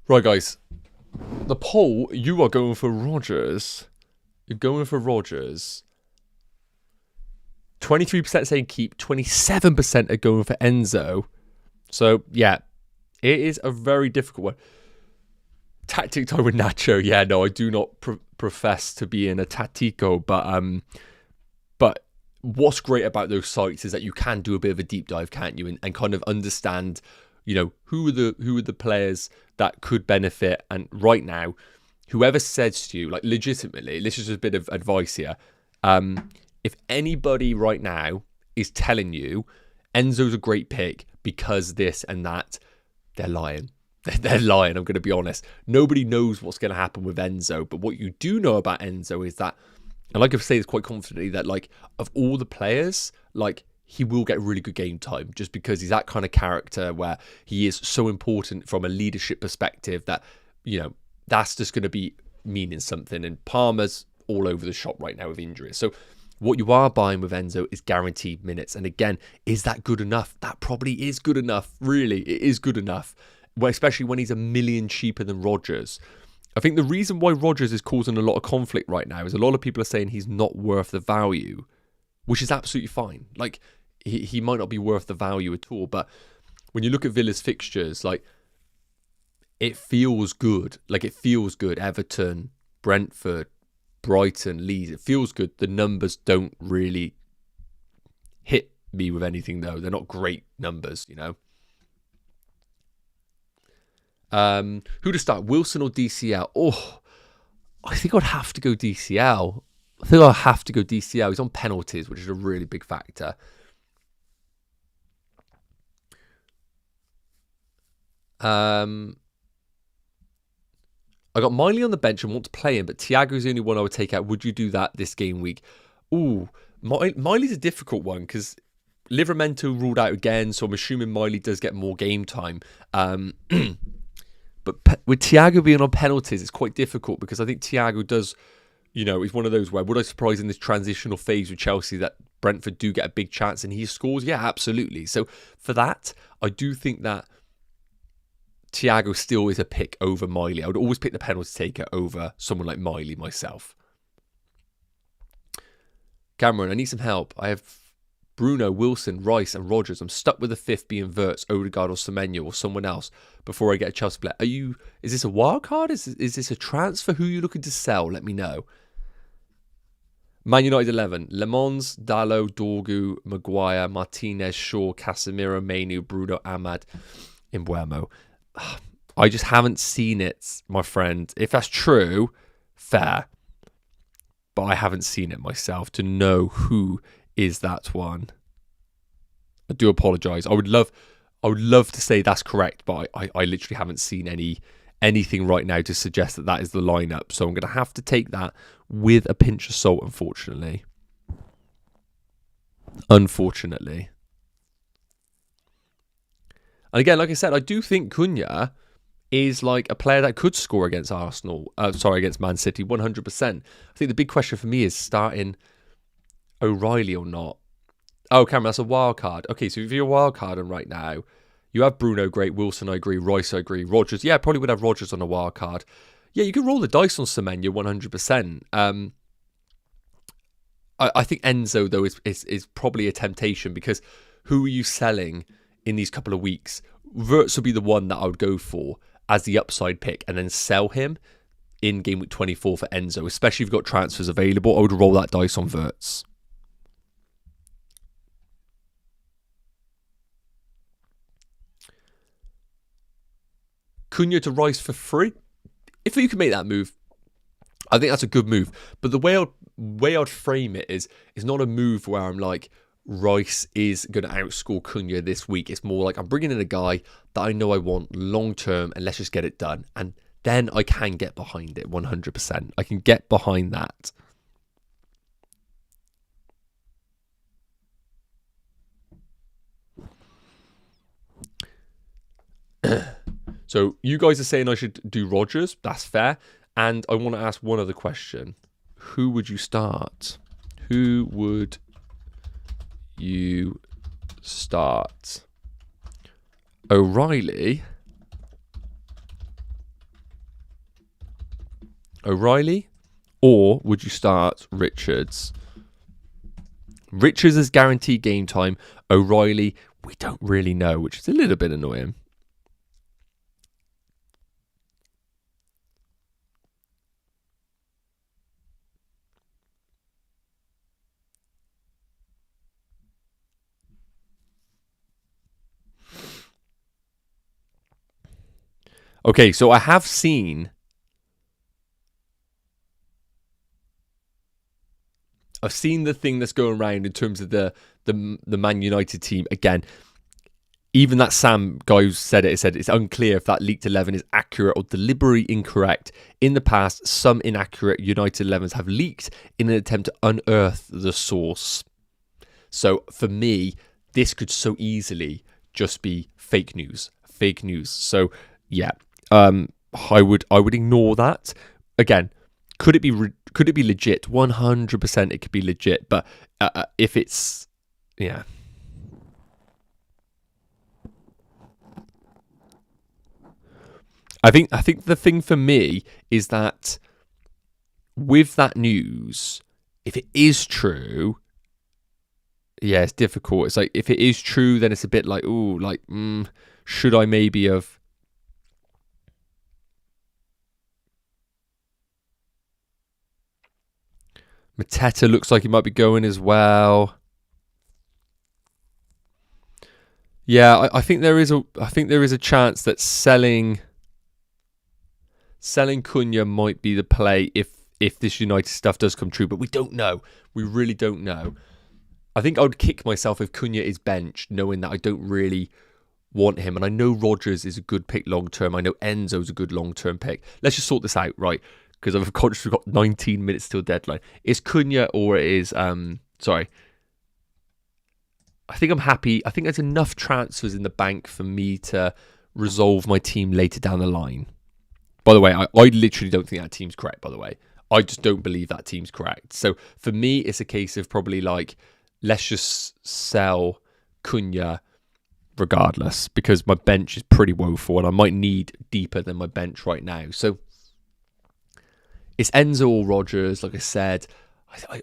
Speaker 1: Right, guys. The poll, you are going for Rodgers. You're going for Rodgers. 23% saying keep. 27% are going for Enzo. So, yeah. It is a very difficult one. Tactic time with Nacho. Yeah, no, I do not profess to be in a tactico, but what's great about those sites is that you can do a bit of a deep dive, can't you, and kind of understand, you know, who are the players that could benefit. And right now, whoever says to you, like, legitimately, this is just a bit of advice here. If anybody right now is telling you Enzo's a great pick because this and that, they're lying. They're lying, I'm going to be honest. Nobody knows what's going to happen with Enzo, but what you do know about Enzo is that, and like I say this quite confidently, that like of all the players, like he will get really good game time just because he's that kind of character where he is so important from a leadership perspective that, you know, that's just going to be meaning something. And Palmer's all over the shop right now with injuries. So what you are buying with Enzo is guaranteed minutes. And again, is that good enough? That probably is good enough. Really, it is good enough. Well, especially when he's $1 million cheaper than Rodgers. I think the reason why Rodgers is causing a lot of conflict right now is a lot of people are saying he's not worth the value, which is absolutely fine. Like, he might not be worth the value at all, but when you look at Villa's fixtures, like, it feels good. Like, it feels good. Everton, Brentford, Brighton, Leeds, it feels good. The numbers don't really hit me with anything, though. They're not great numbers, you know. Who to start, Wilson or DCL? Oh, I think I'd have to go DCL. He's on penalties, which is a really big factor. I got Miley on the bench and want to play him, but Thiago's the only one I would take out. Would you do that this game week? Ooh, Miley's a difficult one because Livramento ruled out again, so I'm assuming Miley does get more game time. But with Thiago being on penalties, it's quite difficult because I think Thiago does, you know, he's one of those where would I surprise in this transitional phase with Chelsea that Brentford do get a big chance and he scores? Yeah, absolutely. So for that, I do think that Thiago still is a pick over Miley. I would always pick the penalty taker over someone like Miley myself. Cameron, I need some help. I have Bruno, Wilson, Rice and Rodgers. I'm stuck with the fifth being Wirtz, Odegaard or Semenyo or someone else before I get a Chelsea player. Is this a wild card? Is this a transfer? Who are you looking to sell? Let me know. Man United 11. Le Mans, Dalot, Dorgu, Maguire, Martinez, Shaw, Casemiro, Mainu, Bruno, Ahmad, Mbeumo. I just haven't seen it, my friend. If that's true, fair. But I haven't seen it myself to know who is that one. I do apologise. I would love to say that's correct, but I literally haven't seen anything right now to suggest that is the lineup. So I'm going to have to take that with a pinch of salt, unfortunately. Unfortunately. And again, like I said, I do think Cunha is like a player that could score against against Man City, 100%. I think the big question for me is starting O'Reilly or not. Oh, Cameron, that's a wild card. Okay, so if you're a wild card and right now, you have Bruno, great. Wilson, I agree. Rice, I agree. Rodgers, yeah, probably would have Rodgers on a wild card. Yeah, you can roll the dice on Semenyo, 100%. I think Enzo, though, is probably a temptation because who are you selling in these couple of weeks? Wirtz would be the one that I would go for as the upside pick and then sell him in game week 24 for Enzo, especially if you've got transfers available. I would roll that dice on Wirtz. Cunha to Rice for free. If you can make that move, I think that's a good move. But the way I'd frame it is not a move where I'm like, Rice is going to outscore Cunha this week. It's more like I'm bringing in a guy that I know I want long term and let's just get it done. And then I can get behind it 100%. I can get behind that. So you guys are saying I should do Rodgers. That's fair. And I want to ask one other question. Who would you start? Who would you start? O'Reilly O'Reilly, or would you start Richards? Richards is guaranteed game time. O'Reilly, we don't really know, which is a little bit annoying. Okay, so I have seen... I've seen the thing that's going around in terms of the Man United team. Again, even that Sam guy who said it said it's unclear if that leaked 11 is accurate or deliberately incorrect. In the past, some inaccurate United 11s have leaked in an attempt to unearth the source. So for me, this could so easily just be fake news. Fake news. So yeah, I would ignore that. Again, could it be legit? 100% it could be legit. But if it's, yeah. I think the thing for me is that with that news, if it is true, yeah, it's difficult. It's like, if it is true, then it's a bit like, ooh, like, should I maybe have... Mateta looks like he might be going as well. Yeah, I think there is a chance that selling Cunha might be the play if this United stuff does come true, but we don't know. We really don't know. I think I would kick myself if Cunha is benched, knowing that I don't really want him. And I know Rodgers is a good pick long term. I know Enzo's a good long term pick. Let's just sort this out, right? Because I've got 19 minutes till deadline. Is Cunha or it is sorry. I think I'm happy. I think there's enough transfers in the bank for me to resolve my team later down the line. By the way, I literally don't think that team's correct, by the way. I just don't believe that team's correct. So for me, it's a case of probably like, let's just sell Cunha regardless, because my bench is pretty woeful and I might need deeper than my bench right now. So it's Enzo or Rodgers, like I said.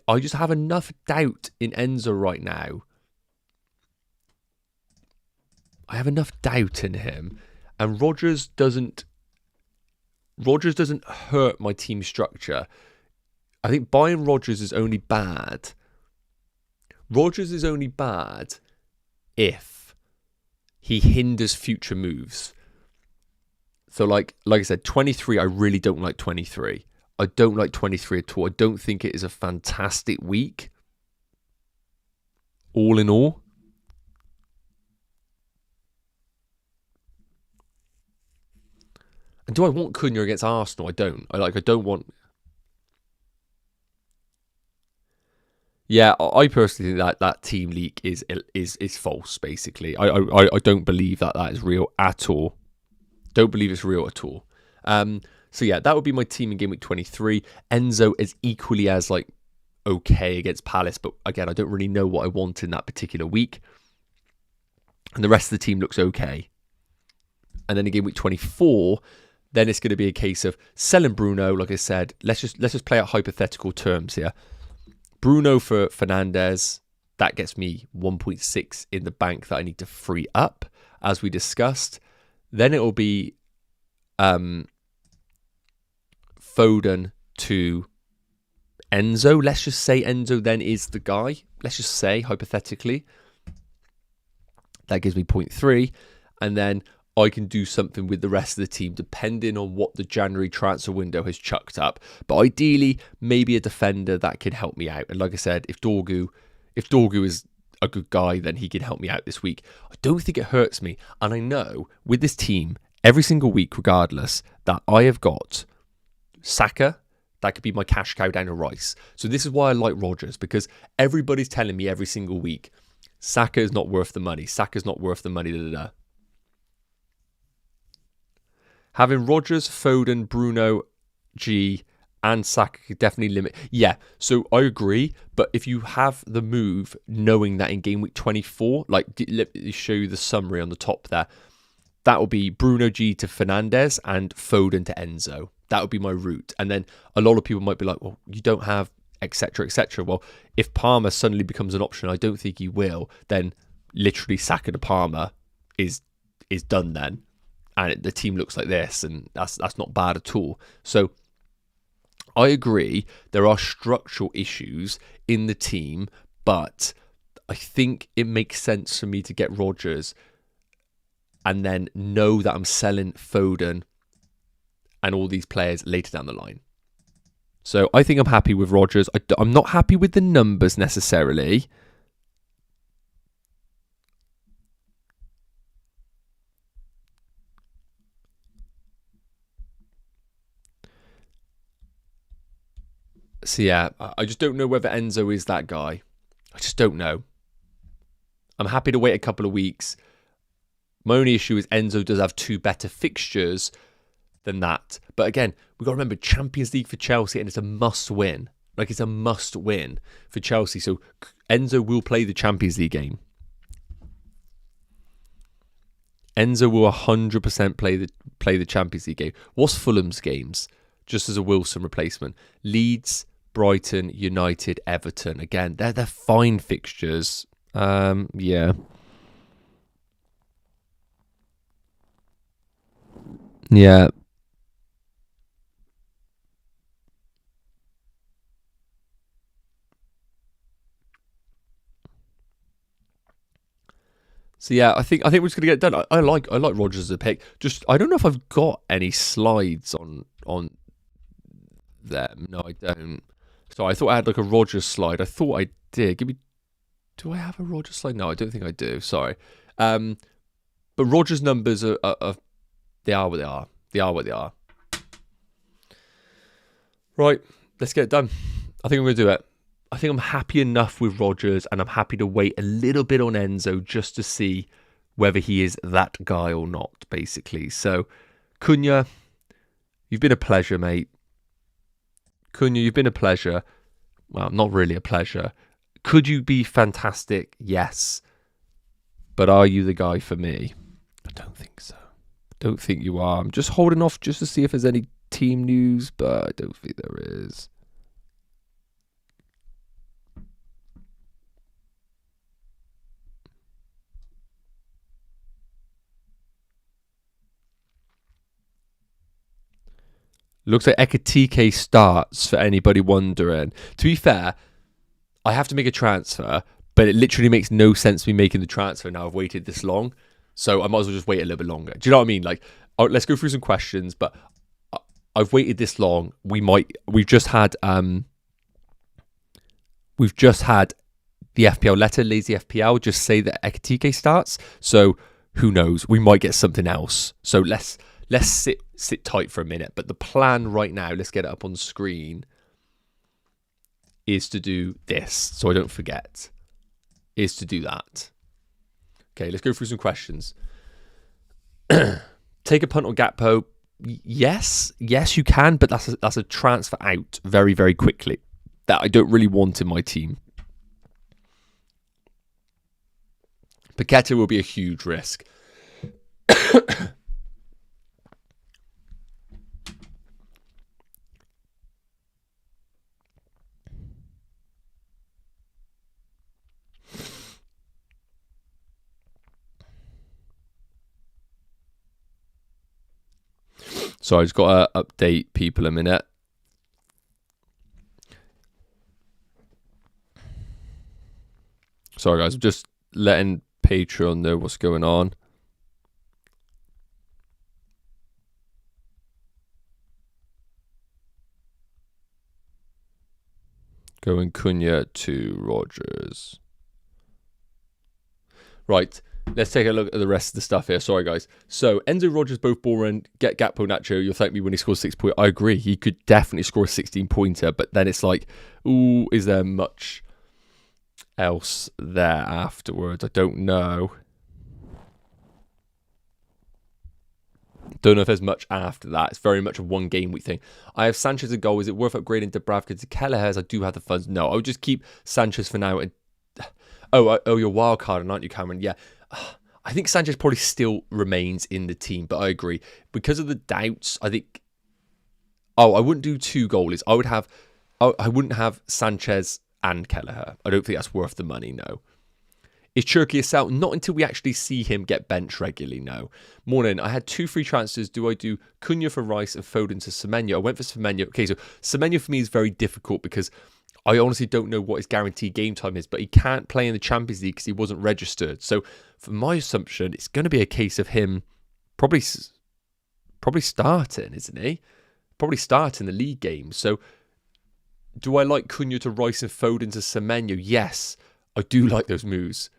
Speaker 1: I just have enough doubt in Enzo right now. I have enough doubt in him. And Rodgers doesn't hurt my team structure. I think buying Rodgers is only bad. Rodgers is only bad if he hinders future moves. So like I said, 23, I really don't like 23. I don't like 23 at all. I don't think it is a fantastic week. All in all. And do I want Cunha against Arsenal? I don't. I don't want... Yeah, I personally think that team leak is false, basically. I don't believe that is real at all. Don't believe it's real at all. So yeah, that would be my team in game week 23. Enzo is equally as like okay against Palace, but again, I don't really know what I want in that particular week. And the rest of the team looks okay. And then in game week 24, then it's going to be a case of selling Bruno. Like I said, let's just play out hypothetical terms here. Bruno for Fernandes, that gets me 1.6 in the bank that I need to free up, as we discussed. Then it will be Foden to Enzo. Let's just say Enzo then is the guy. Let's just say, hypothetically. That gives me 0.3. And then I can do something with the rest of the team depending on what the January transfer window has chucked up. But ideally, maybe a defender that can help me out. And like I said, if Dorgu is a good guy, then he can help me out this week. I don't think it hurts me. And I know with this team, every single week, regardless, that I have got Saka, that could be my cash cow down to Rice. So this is why I like Rodgers, because everybody's telling me every single week, Saka is not worth the money. Saka's not worth the money. Da, da, da. Having Rodgers, Foden, Bruno, G, and Saka could definitely limit. Yeah, so I agree. But if you have the move, knowing that in game week 24, like let me show you the summary on the top there. that will be Bruno G to Fernandes and Foden to Enzo. That would be my route. And then a lot of people might be like, well, you don't have etc, etc. Well, if Palmer suddenly becomes an option, I don't think he will, then literally Saka to Palmer is done then. And the team looks like this, and that's not bad at all. So I agree there are structural issues in the team, but I think it makes sense for me to get Rodgers and then know that I'm selling Foden and all these players later down the line. So I think I'm happy with Rodgers. I'm not happy with the numbers necessarily. So yeah, I just don't know whether Enzo is that guy. I just don't know. I'm happy to wait a couple of weeks. My only issue is Enzo does have 2 better fixtures than that. But again, we've got to remember Champions League for Chelsea, and it's a must win. Like, it's a must win for Chelsea. So Enzo will play the Champions League game. Enzo will 100% play the Champions League game. What's Fulham's games? Just as a Wilson replacement. Leeds, Brighton, United, Everton. Again, they're fine fixtures. Yeah. Yeah. So yeah, I think we're just gonna get it done. I like Rodgers as a pick. Just I don't know if I've got any slides on them. No, I don't. So I thought I had like a Rodgers slide. I thought I did. Do I have a Rodgers slide? No, I don't think I do. Sorry. But Rodgers numbers are they are what they are. They are what they are. Right, let's get it done. I think I'm gonna do it. I think I'm happy enough with Rodgers, and I'm happy to wait a little bit on Enzo just to see whether he is that guy or not, basically. So, Cunha, you've been a pleasure, mate. Cunha, you've been a pleasure. Well, not really a pleasure. Could you be fantastic? Yes. But are you the guy for me? I don't think so. I don't think you are. I'm just holding off just to see if there's any team news, but I don't think there is. Looks like Ekatike starts, for anybody wondering. To be fair, I have to make a transfer, but it literally makes no sense me making the transfer now I've waited this long. So I might as well just wait a little bit longer. Do you know what I mean? Like, let's go through some questions, but I've waited this long. We've just had the FPL letter, lazy FPL, just say that Ekatike starts. So who knows? We might get something else. So let's sit tight for a minute. But the plan right now, let's get it up on the screen, is to do this, so I don't forget, is to do that. Okay, let's go through some questions. Take a punt on Gakpo. Yes, you can, but that's a transfer out very, very quickly that I don't really want in my team. Paqueta will be a huge risk. So I just got to update people a minute. Sorry guys, I'm just letting Patreon know what's going on. Going Cunha to Rodgers. Right, let's take a look at the rest of the stuff here. Sorry, guys. So, Enzo, Rodgers, both boring. Get Gakpo, Nacho. You'll thank me when he scores 6 points. I agree. He could definitely score a 16-pointer. But then it's like, ooh, is there much else there afterwards? I don't know. Don't know if there's much after that. It's very much a one game week thing. I have Sanchez a goal. Is it worth upgrading Dubravka to Kelleher as I do have the funds? No, I would just keep Sanchez for now. And oh, you're wild carding, aren't you, Cameron? Yeah. I think Sanchez probably still remains in the team, but I agree. Because of the doubts, I think... Oh, I wouldn't do 2 goalies. I wouldn't have Sanchez and Kelleher. I don't think that's worth the money, no. Is Cherkias out? Not until we actually see him get benched regularly, no. Morning, I had 2 free transfers. Do I do Cunha for Rice and Foden to Semenyo? I went for Semenyo. Okay, so Semenyo for me is very difficult because I honestly don't know what his guaranteed game time is, but he can't play in the Champions League because he wasn't registered. So for my assumption, it's going to be a case of him probably starting, isn't he? Probably starting the league games. So do I like Cunha to Rice and Foden to Semenyo? Yes, I do like those moves.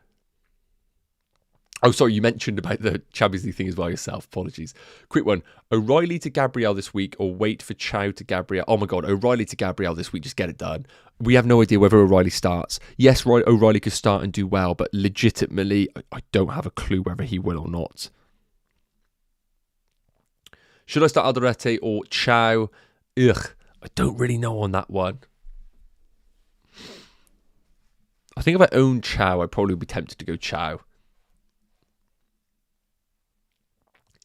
Speaker 1: Oh, sorry, you mentioned about the Champions League thing as well yourself. Apologies. Quick one. O'Reilly to Gabriel this week or wait for Chow to Gabriel? Oh my God, O'Reilly to Gabriel this week. Just get it done. We have no idea whether O'Reilly starts. Yes, O'Reilly could start and do well, but legitimately, I don't have a clue whether he will or not. Should I start Alderete or Chow? Ugh, I don't really know on that one. I think if I own Chow, I'd probably be tempted to go Chow.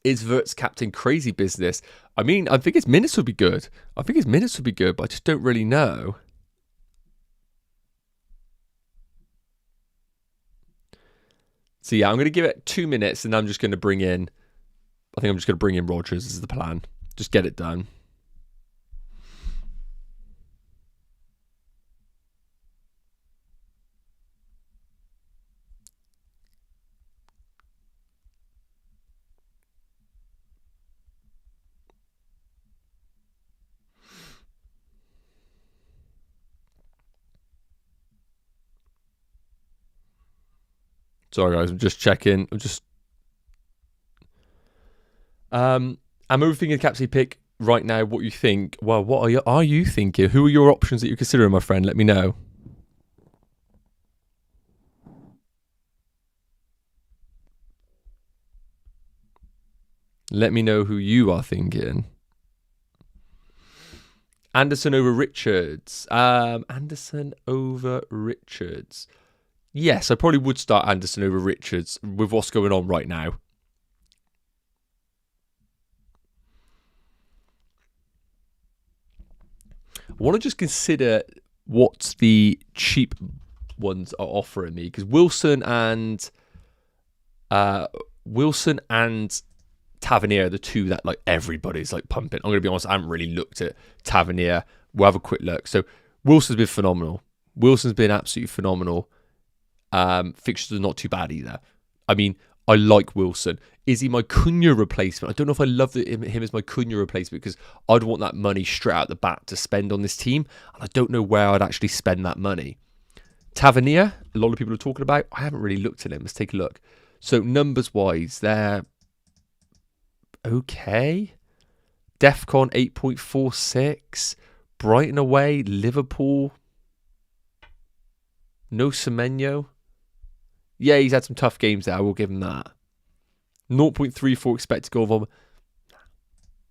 Speaker 1: Is Vert's captain crazy business? I mean, I think his minutes would be good. But I just don't really know. So yeah, I'm going to give it 2 minutes and I'm just going to bring in... I think I'm just going to bring in Rodgers as the plan. Just get it done. Sorry guys, I'm just checking. I'm overthinking the captaincy pick right now. What you think? Well, what are you thinking? Who are your options that you're considering, my friend? Let me know. Let me know who you are thinking. Anderson over Richards. Anderson over Richards. Yes, I probably would start Anderson over Richards with what's going on right now. I want to just consider what the cheap ones are offering me, because Wilson and Tavernier are the two that like everybody's like pumping. I'm going to be honest, I haven't really looked at Tavernier. We'll have a quick look. So Wilson's been phenomenal. Wilson's been absolutely phenomenal. Fixtures are not too bad either. I mean, I like Wilson. Is he my Cunha replacement? I don't know if I love him as my Cunha replacement, because I'd want that money straight out the bat to spend on this team, and I don't know where I'd actually spend that money. Tavernier, a lot of people are talking about. I haven't really looked at him. Let's take a look. So numbers wise, they're okay. Defcon 8.46. Brighton away. Liverpool. No Semenyo. Yeah, he's had some tough games there. I will give him that. 0.34 expected goal volume.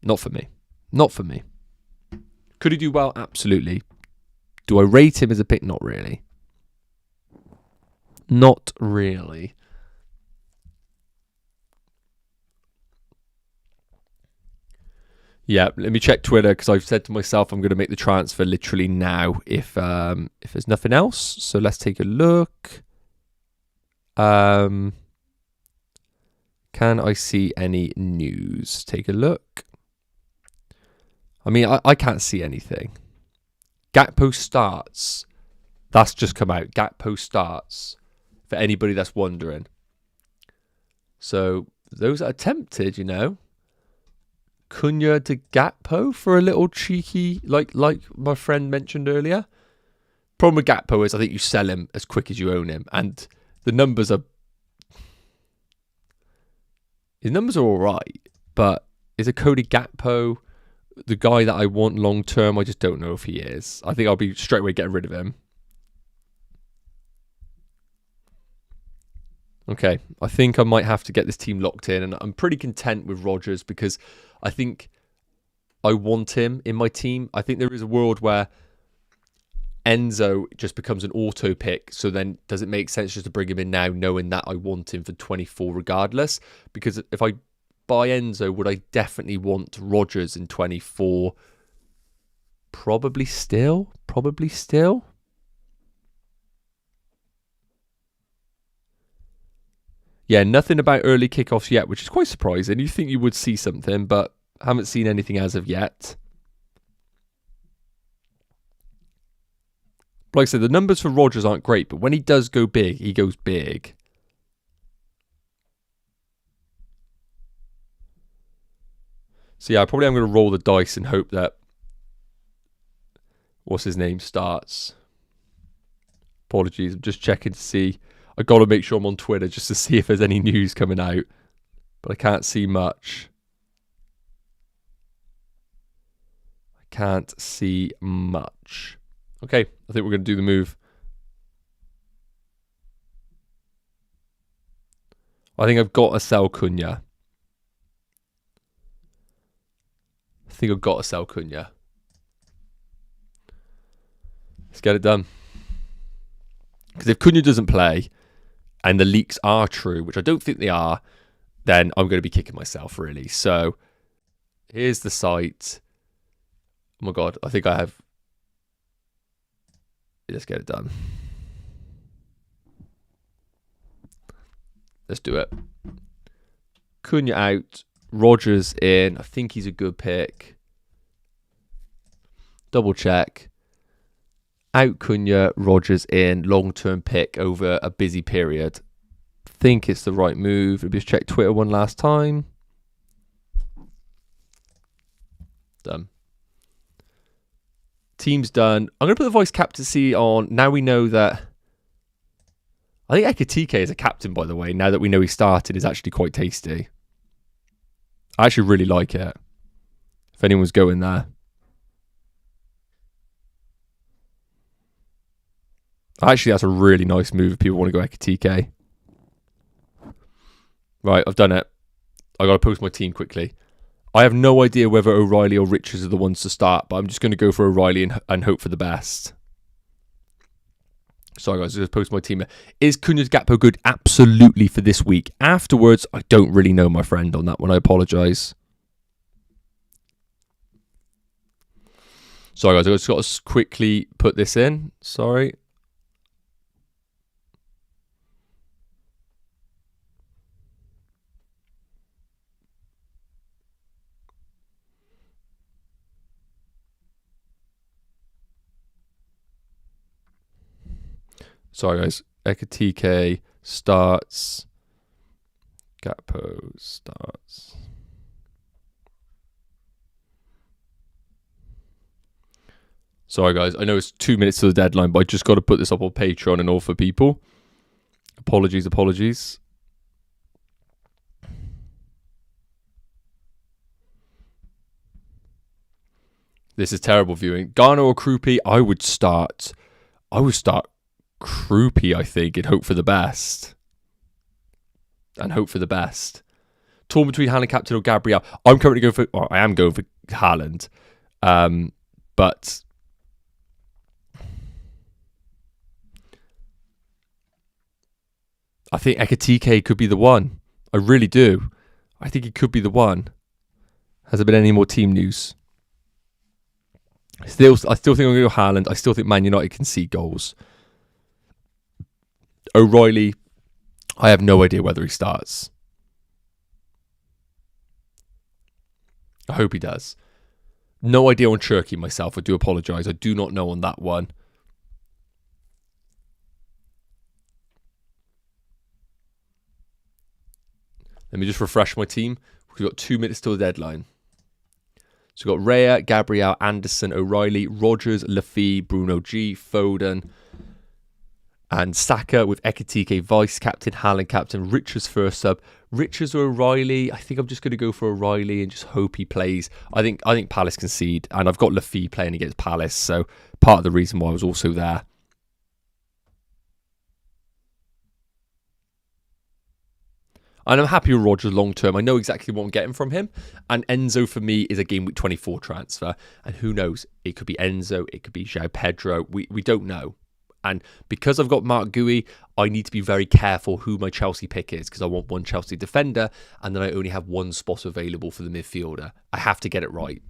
Speaker 1: Not for me. Not for me. Could he do well? Absolutely. Do I rate him as a pick? Not really. Not really. Yeah, let me check Twitter, because I've said to myself I'm going to make the transfer literally now if there's nothing else. So let's take a look. Can I see any news? Take a look. I mean, I can't see anything. Gakpo starts. That's just come out. Gakpo starts. For anybody that's wondering. So those that are tempted, you know. Cunha to Gakpo for a little cheeky, like my friend mentioned earlier. Problem with Gakpo is I think you sell him as quick as you own him, and the numbers are... His numbers are all right, but is a Cody Gakpo the guy that I want long term? I just don't know if he is. I think I'll be straight away getting rid of him. Okay, I think I might have to get this team locked in, and I'm pretty content with Rodgers because I think I want him in my team. I think there is a world where Enzo just becomes an auto pick. So then does it make sense just to bring him in now, knowing that I want him for 24 regardless? Because if I buy Enzo, would I definitely want Rodgers in 24? Probably still. Yeah, nothing about early kickoffs yet, which is quite surprising. You think you would see something, but haven't seen anything as of yet. Like I said, the numbers for Rodgers aren't great, but when he does go big, he goes big. So yeah, I probably am going to roll the dice and hope that what's his name starts. Apologies, I'm just checking to see. I got to make sure I'm on Twitter just to see if there's any news coming out, but I can't see much. Okay, I think we're going to do the move. I think I've got to sell Cunha. Let's get it done. Because if Cunha doesn't play and the leaks are true, which I don't think they are, then I'm going to be kicking myself, really. So here's the site. Oh my God, I think I have. Let's get it done. Let's do it. Cunha out. Rodgers in. I think he's a good pick. Double check. Out Cunha, Rodgers in. Long-term pick over a busy period. Think it's the right move. Let me just check Twitter one last time. Done. Team's done. I'm going to put the voice captaincy on. Now we know that. I think Ekitike is a captain, by the way. Now that we know he started, is actually quite tasty. I actually really like it. If anyone's going there. Actually, that's a really nice move if people want to go Ekitike. Right, I've done it. I got to post my team quickly. I have no idea whether O'Reilly or Richards are the ones to start, but I'm just going to go for O'Reilly and hope for the best. Sorry, guys, I'll just post my team. Is Cunha's Gakpo good? Absolutely for this week. Afterwards, I don't really know, my friend, on that one. I apologise. Sorry, guys, I've just got to quickly put this in. Sorry. Sorry, guys. Ekitike starts. Gakpo starts. Sorry, guys. I know it's 2 minutes to the deadline, but I just got to put this up on Patreon and all for people. Apologies. This is terrible viewing. Garner or Krupi? I would start Krupi, I think, and hope for the best. Torn between Haaland captain or Gabriel. I am going for Haaland. But I think Ekitike could be the one. I really do. I think he could be the one. Has there been any more team news? I still think I'm going to go Haaland. I still think Man United can see goals. O'Reilly, I have no idea whether he starts. I hope he does. No idea on Cherky myself. I do apologise. I do not know on that one. Let me just refresh my team. We've got 2 minutes till the deadline. So we've got Raya, Gabriel, Anderson, O'Reilly, Rodgers, Lafie, Bruno G, Foden, and Saka with Ekitike vice captain, Haaland captain, Richards first sub. Richards or O'Reilly? I think I'm just going to go for O'Reilly and just hope he plays. I think Palace concede, and I've got Lafie playing against Palace, so part of the reason why I was also there. And I'm happy with Rodgers long term. I know exactly what I'm getting from him. And Enzo for me is a game week 24 transfer. And who knows? It could be Enzo. It could be João Pedro. We don't know. And because I've got Mark Gui, I need to be very careful who my Chelsea pick is, because I want one Chelsea defender and then I only have one spot available for the midfielder. I have to get it right.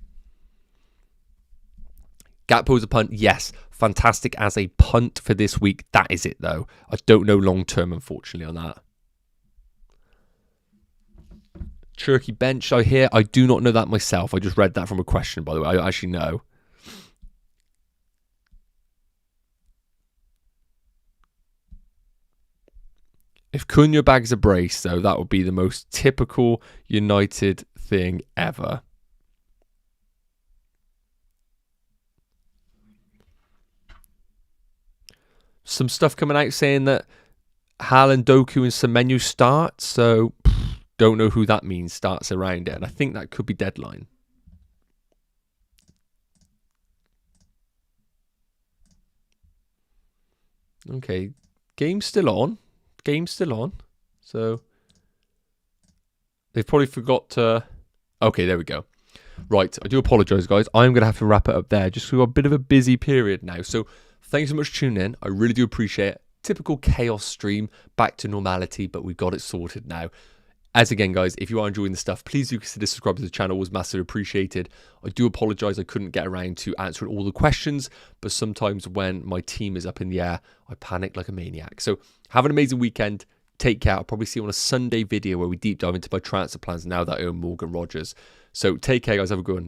Speaker 1: Gakpo's a punt. Yes, fantastic as a punt for this week. That is it, though. I don't know long term, unfortunately, on that. Cherky bench, I hear. I do not know that myself. I just read that from a question, by the way. I actually know. If Cunha bags a brace, though, that would be the most typical United thing ever. Some stuff coming out saying that Haaland, Doku and Semenyo start, so don't know who that means, starts around it, and I think that could be Deadline. Okay, game's still on. So they've probably forgot to... Okay, there we go. Right, I do apologise, guys. I'm going to have to wrap it up there, just because we've got a bit of a busy period now. So thanks so much for tuning in. I really do appreciate it. Typical chaos stream, back to normality, but we've got it sorted now. As again, guys, if you are enjoying the stuff, please do consider subscribing to the channel. It was massively appreciated. I do apologise I couldn't get around to answering all the questions, but sometimes when my team is up in the air, I panic like a maniac. So have an amazing weekend. Take care. I'll probably see you on a Sunday video where we deep dive into my transfer plans now that I own Morgan Rodgers. So take care, guys. Have a good one.